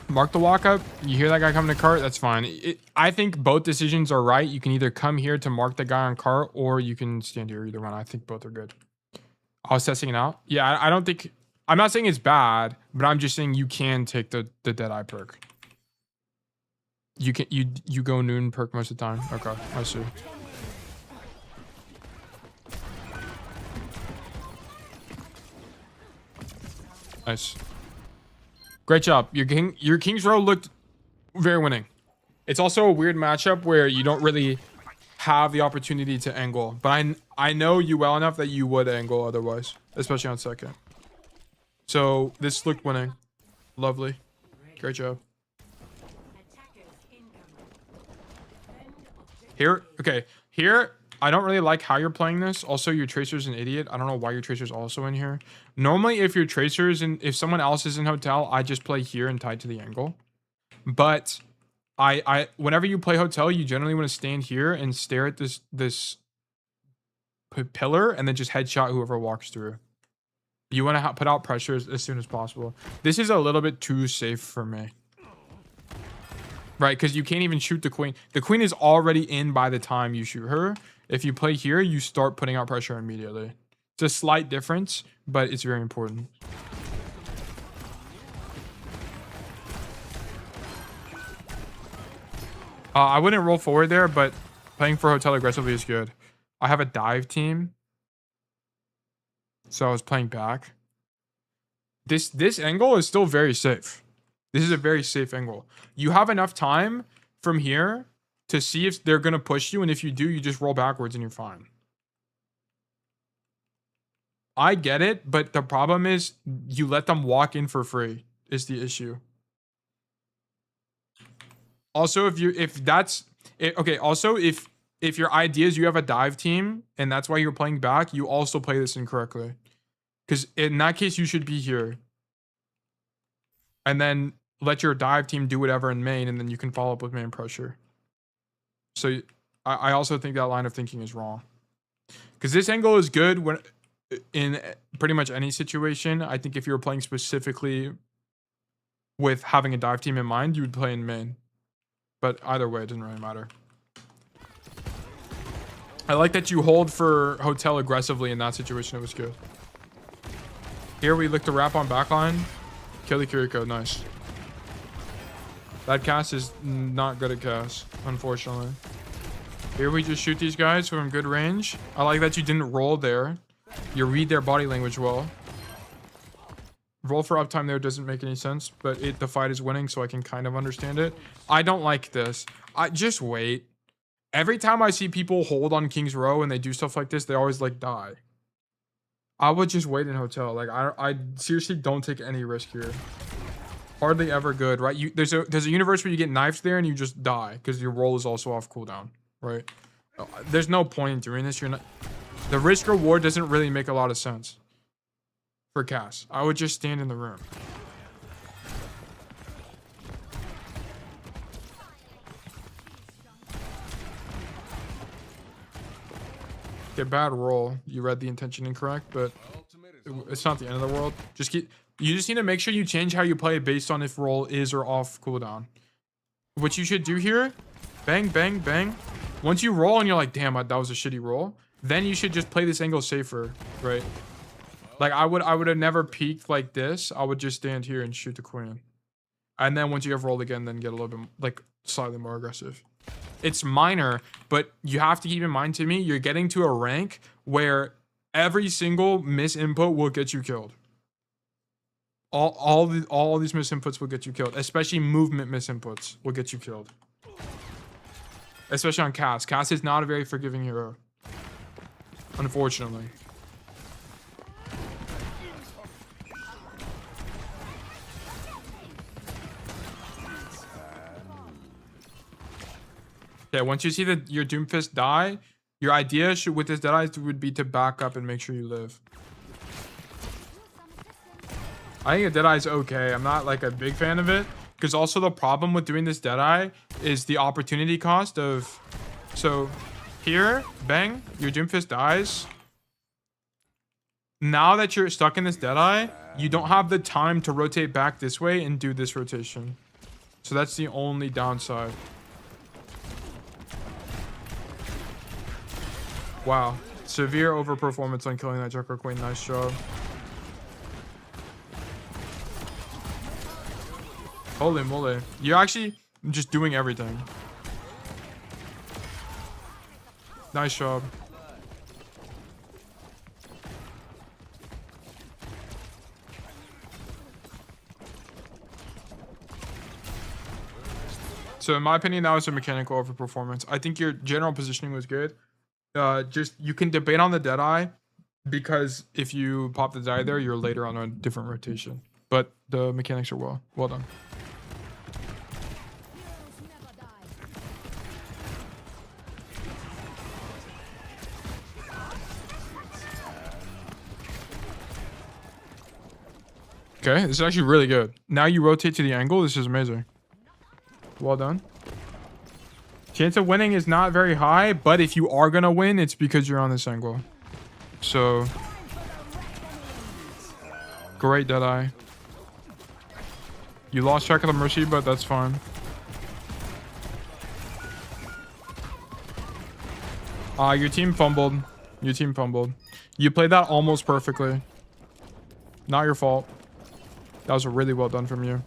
Mark the walk up. You hear that guy coming to cart? That's fine. I think both decisions are right. You can either come here to mark the guy on cart or you can stand here. Either one. I think both are good. I was testing it out. Yeah, I don't think... I'm not saying it's bad, but I'm just saying you can take the Deadeye perk. You go noon perk most of the time. Okay, I see. Nice. Great job. Your King's Row looked very winning. It's also a weird matchup where you don't really have the opportunity to angle, but I know you well enough that you would angle otherwise, especially on second. So this looked winning. Lovely. Great job. Here, okay. Here, I don't really like how you're playing this. Also, your Tracer's an idiot. I don't know why your Tracer's also in here. Normally, if your Tracer's and if someone else is in Hotel, I just play here and tied to the angle. But whenever you play Hotel, you generally want to stand here and stare at this pillar and then just headshot whoever walks through. You want to put out pressure as soon as possible. This is a little bit too safe for me. Right, because you can't even shoot the queen. The queen is already in by the time you shoot her. If you play here, you start putting out pressure immediately. It's a slight difference, but it's very important. I wouldn't roll forward there, but playing for Hotel aggressively is good. I have a dive team. So I was playing back. This angle is still very safe. This is a very safe angle. You have enough time from here to see if they're going to push you. And if you do, you just roll backwards and you're fine. I get it, but the problem is you let them walk in for free is the issue. Also, if your idea is you have a dive team and that's why you're playing back, you also play this incorrectly. Because in that case, you should be here. And then let your dive team do whatever in main, and then you can follow up with main pressure. So I also think that line of thinking is wrong. Because this angle is good when in pretty much any situation. I think if you were playing specifically with having a dive team in mind, you would play in main. But either way, it doesn't really matter. I like that you hold for hotel aggressively in that situation. It was good. Here we look to wrap on backline. Kill the Kiriko. Nice. That cast is not good at cast, unfortunately. Here we just shoot these guys from good range. I like that you didn't roll there. You read their body language well. Roll for uptime there doesn't make any sense, but the fight is winning, so I can kind of understand it. I don't like this. I just wait. Every time I see people hold on King's Row and they do stuff like this, they always like die. I would just wait in hotel. Like I seriously don't take any risk here. Hardly ever good, right? There's a universe where you get knifed there and you just die because your roll is also off cooldown, right? There's no point in doing this. The risk reward doesn't really make a lot of sense for Cass. I would just stand in the room. Okay, bad roll. You read the intention incorrect, but it's not the end of the world. You just need to make sure you change how you play based on if roll is or off cooldown. What you should do here, bang, bang, bang. Once you roll and you're like, damn, that was a shitty roll, then you should just play this angle safer, right? Like I would have never peeked like this. I would just stand here and shoot the queen. And then once you have rolled again, then get a little bit like slightly more aggressive. It's minor, but you have to keep in mind, Timmy, you're getting to a rank where every single misinput will get you killed. All these misinputs will get you killed, especially movement misinputs will get you killed. Especially on Cass. Cass is not a very forgiving hero, unfortunately. Okay, once you see that your Doomfist die, your idea with this Deadeye would be to back up and make sure you live. I think a Deadeye is okay. I'm not like a big fan of it. Because also the problem with doing this Deadeye is the opportunity cost of... So here, bang, your Doomfist dies. Now that you're stuck in this Deadeye, you don't have the time to rotate back this way and do this rotation. So that's the only downside. Wow. Severe overperformance on killing that Joker Queen. Nice job. Holy moly. You're actually just doing everything. Nice job. So in my opinion, that was a mechanical overperformance. I think your general positioning was good. Just you can debate on the Deadeye because if you pop the die there, you're later on a different rotation. But the mechanics are well done. Okay, this is actually really good. Now you rotate to the angle. This is amazing. Well done. Chance of winning is not very high, but if you are gonna win, it's because you're on this angle. So, great Deadeye. You lost track of the Mercy, but that's fine. Your team fumbled. Your team fumbled. You played that almost perfectly. Not your fault. That was really well done from you.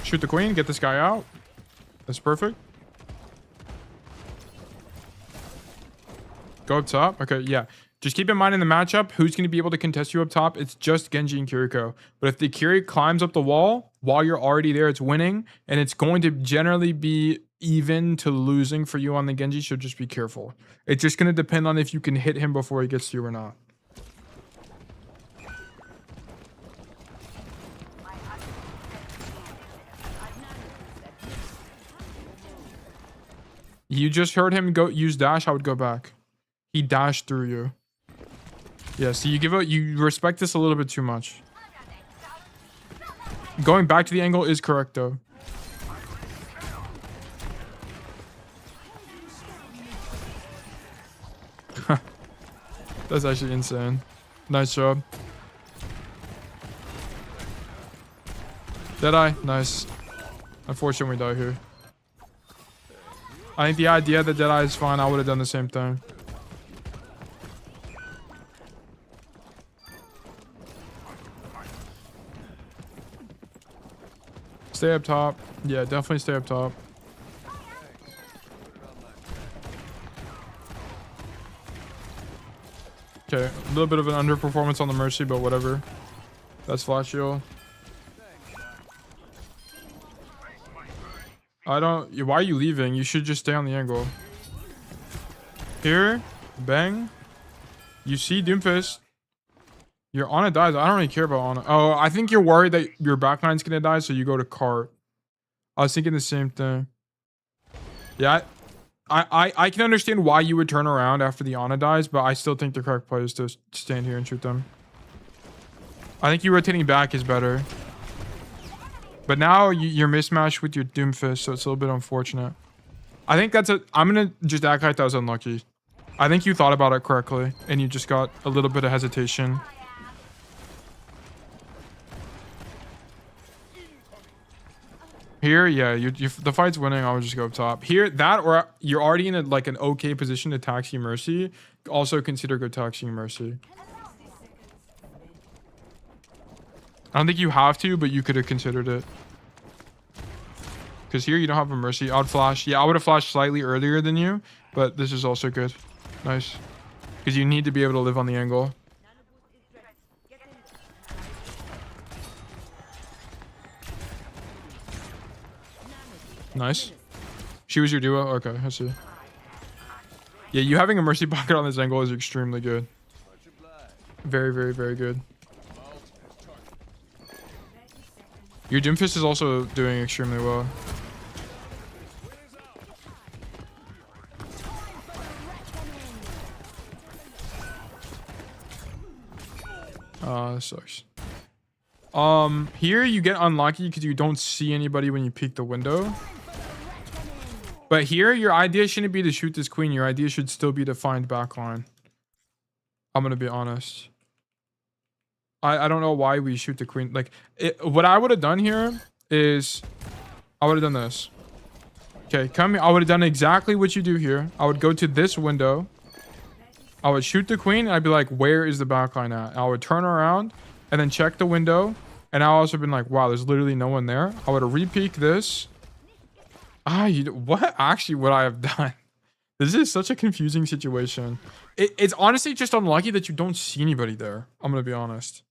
Shoot the queen, get this guy out. That's perfect. Go up top. Okay, yeah. Just keep in mind in the matchup, who's going to be able to contest you up top? It's just Genji and Kiriko. But if the Kiri climbs up the wall while you're already there, it's winning. And it's going to generally be even to losing for you on the Genji, so just be careful. It's just going to depend on if you can hit him before he gets to you or not. You just heard him go use dash, I would go back. He dashed through you. Yeah, so you respect this a little bit too much. Going back to the angle is correct though. That's actually insane. Nice job. Deadeye, nice. Unfortunately, we die here. I think the idea that Deadeye is fine, I would have done the same thing. Stay up top. Yeah, definitely stay up top. Okay, a little bit of an underperformance on the Mercy, but whatever. That's flash shield. Why are you leaving? You should just stay on the angle. Here, bang. You see Doomfist. Your Ana dies. I don't really care about Ana. Oh, I think you're worried that your backline's gonna die, so you go to cart. I was thinking the same thing. Yeah, I can understand why you would turn around after the Ana dies, but I still think the correct play is to stand here and shoot them. I think you rotating back is better. But now you're mismatched with your Doomfist, so it's a little bit unfortunate. I think I'm gonna just act like that was unlucky. I think you thought about it correctly, and you just got a little bit of hesitation. Here, yeah, the fight's winning. I would just go up top. Here, that or you're already in like an okay position to taxi Mercy. Also consider go taxiing Mercy. I don't think you have to, but you could have considered it. Because here you don't have a Mercy. I'd flash. Yeah, I would have flashed slightly earlier than you, but this is also good. Nice. Because you need to be able to live on the angle. Nice. She was your duo? Okay, I see. Yeah, you having a Mercy pocket on this angle is extremely good. Very, very, very good. Your Doomfist is also doing extremely well. This sucks. Here you get unlucky because you don't see anybody when you peek the window. But here, your idea shouldn't be to shoot this queen. Your idea should still be to find backline. I'm gonna be honest. I don't know why we shoot the queen. Like, what I would have done here is I would have done this. Okay, come here. I would have done exactly what you do here. I would go to this window. I would shoot the queen, and I'd be like, where is the backline at? And I would turn around and then check the window. And I also been like, wow, there's literally no one there. I would have re-peeked this. What actually would I have done? This is such a confusing situation. It's honestly just unlucky that you don't see anybody there. I'm going to be honest.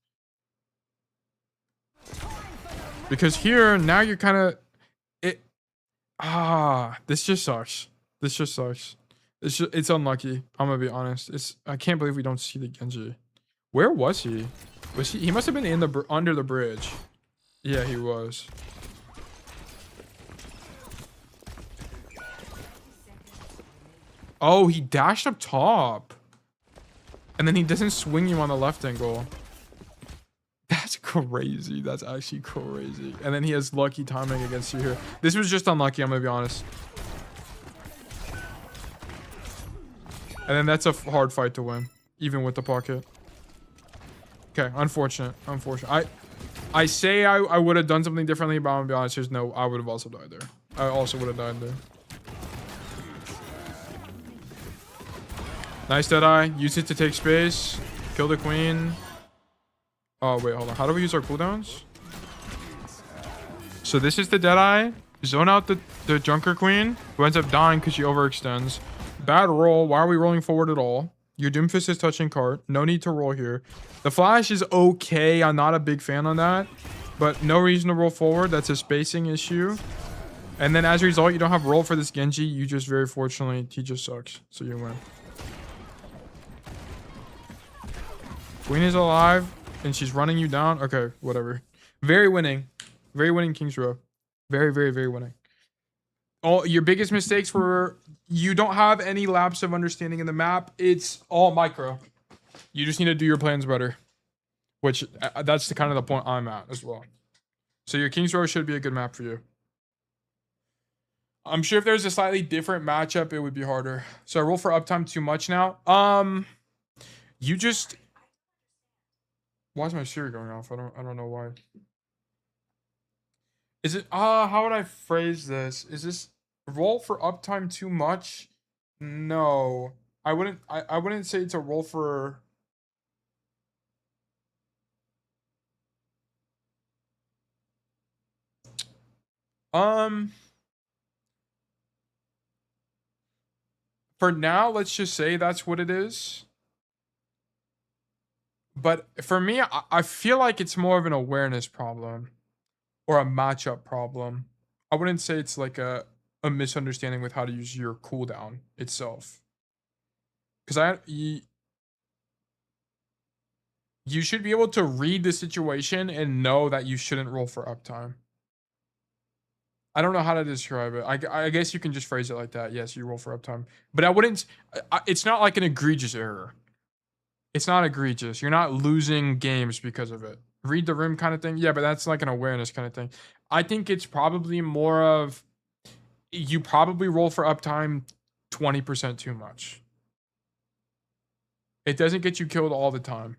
Because here, now you're kind of... this just sucks. This just sucks. It's unlucky. I'm going to be honest. I can't believe we don't see the Genji. Where was he? He must have been under the bridge. Yeah, he was. Oh, he dashed up top. And then he doesn't swing you on the left angle. That's crazy. That's actually crazy. And then he has lucky timing against you here. This was just unlucky, I'm going to be honest. And then that's a hard fight to win, even with the pocket. Okay, unfortunate. Unfortunate. I say I would have done something differently, but I'm going to be honest. There's no, I would have also died there. I also would have died there. Nice Deadeye. Use it to take space. Kill the queen. Oh, wait, hold on. How do we use our cooldowns? So this is the Deadeye. Zone out the Junker Queen, who ends up dying because she overextends. Bad roll. Why are we rolling forward at all? Your Doomfist is touching cart. No need to roll here. The flash is okay. I'm not a big fan on that. But no reason to roll forward. That's a spacing issue. And then as a result, you don't have roll for this Genji. You just very fortunately, he just sucks. So you win. Queen is alive. And she's running you down. Okay, whatever. Very winning. Very winning King's Row. Very, very, very winning. All your biggest mistakes were you don't have any lapse of understanding in the map. It's all micro. You just need to do your plans better. Which that's the kind of the point I'm at as well. So your King's Row should be a good map for you. I'm sure if there's a slightly different matchup, it would be harder. So I roll for uptime too much now. You just. Why is my Siri going off? I don't know why. Is it how would I phrase this? Is this roll for uptime too much? No. I wouldn't say it's a roll for for now, let's just say that's what it is. But for me, I feel like it's more of an awareness problem or a matchup problem. I wouldn't say it's like a misunderstanding with how to use your cooldown itself. Because you should be able to read the situation and know that you shouldn't roll for uptime. I don't know how to describe it. I guess you can just phrase it like that. Yes, you roll for uptime. But I wouldn't... it's not like an egregious error. It's not egregious. You're not losing games because of it. Read the room kind of thing. Yeah, but that's like an awareness kind of thing. I think it's probably more of... You probably roll for uptime 20% too much. It doesn't get you killed all the time.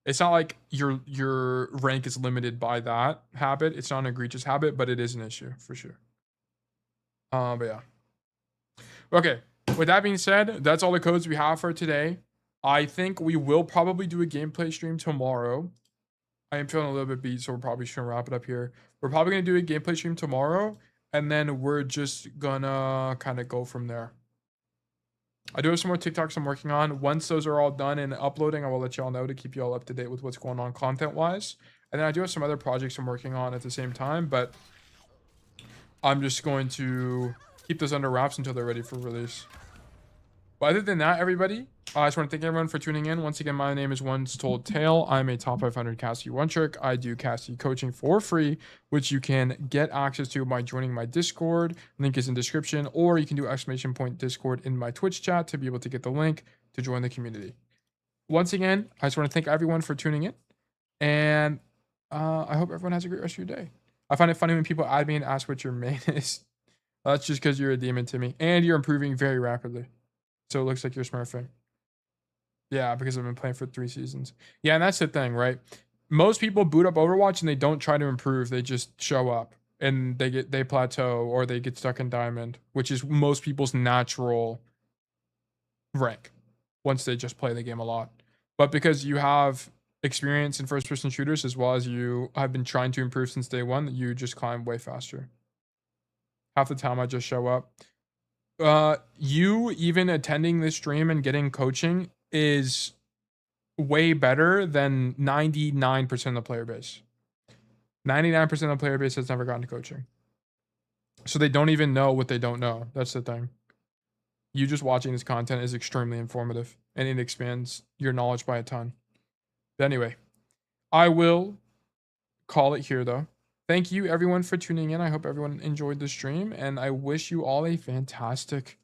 It's not like your rank is limited by that habit. It's not an egregious habit, but it is an issue for sure. But yeah. Okay. With that being said, that's all the codes we have for today. I think we will probably do a gameplay stream tomorrow. I am feeling a little bit beat, so we're probably just gonna wrap it up here. We're probably gonna do a gameplay stream tomorrow, and then we're just gonna kind of go from there. I do have some more TikToks I'm working on. Once those are all done and uploading, I will let y'all know to keep y'all up to date with what's going on content-wise. And then I do have some other projects I'm working on at the same time, but I'm just going to keep those under wraps until they're ready for release. But other than that, everybody, I just want to thank everyone for tuning in. Once again, my name is Once Told Tale. I'm a top 500 Cassidy one trick. I do Cassidy coaching for free, which you can get access to by joining my Discord. Link is in description, or you can do ! Discord in my Twitch chat to be able to get the link to join the community. Once again, I just want to thank everyone for tuning in, and I hope everyone has a great rest of your day. I find it funny when people add me and ask what your main is. That's just because you're a demon, Timmy, and you're improving very rapidly. So it looks like you're smurfing. Yeah, because I've been playing for 3 seasons. Yeah, and that's the thing, right? Most people boot up Overwatch and they don't try to improve. They just show up and they plateau or they get stuck in diamond, which is most people's natural rank once they just play the game a lot. But because you have experience in first-person shooters as well as you have been trying to improve since day one, you just climb way faster. Half the time I just show up. You even attending this stream and getting coaching is way better than 99% of the player base. 99% of the player base has never gotten to coaching. So they don't even know what they don't know. That's the thing. You just watching this content is extremely informative and it expands your knowledge by a ton. But anyway, I will call it here though. Thank you everyone for tuning in. I hope everyone enjoyed the stream and I wish you all a fantastic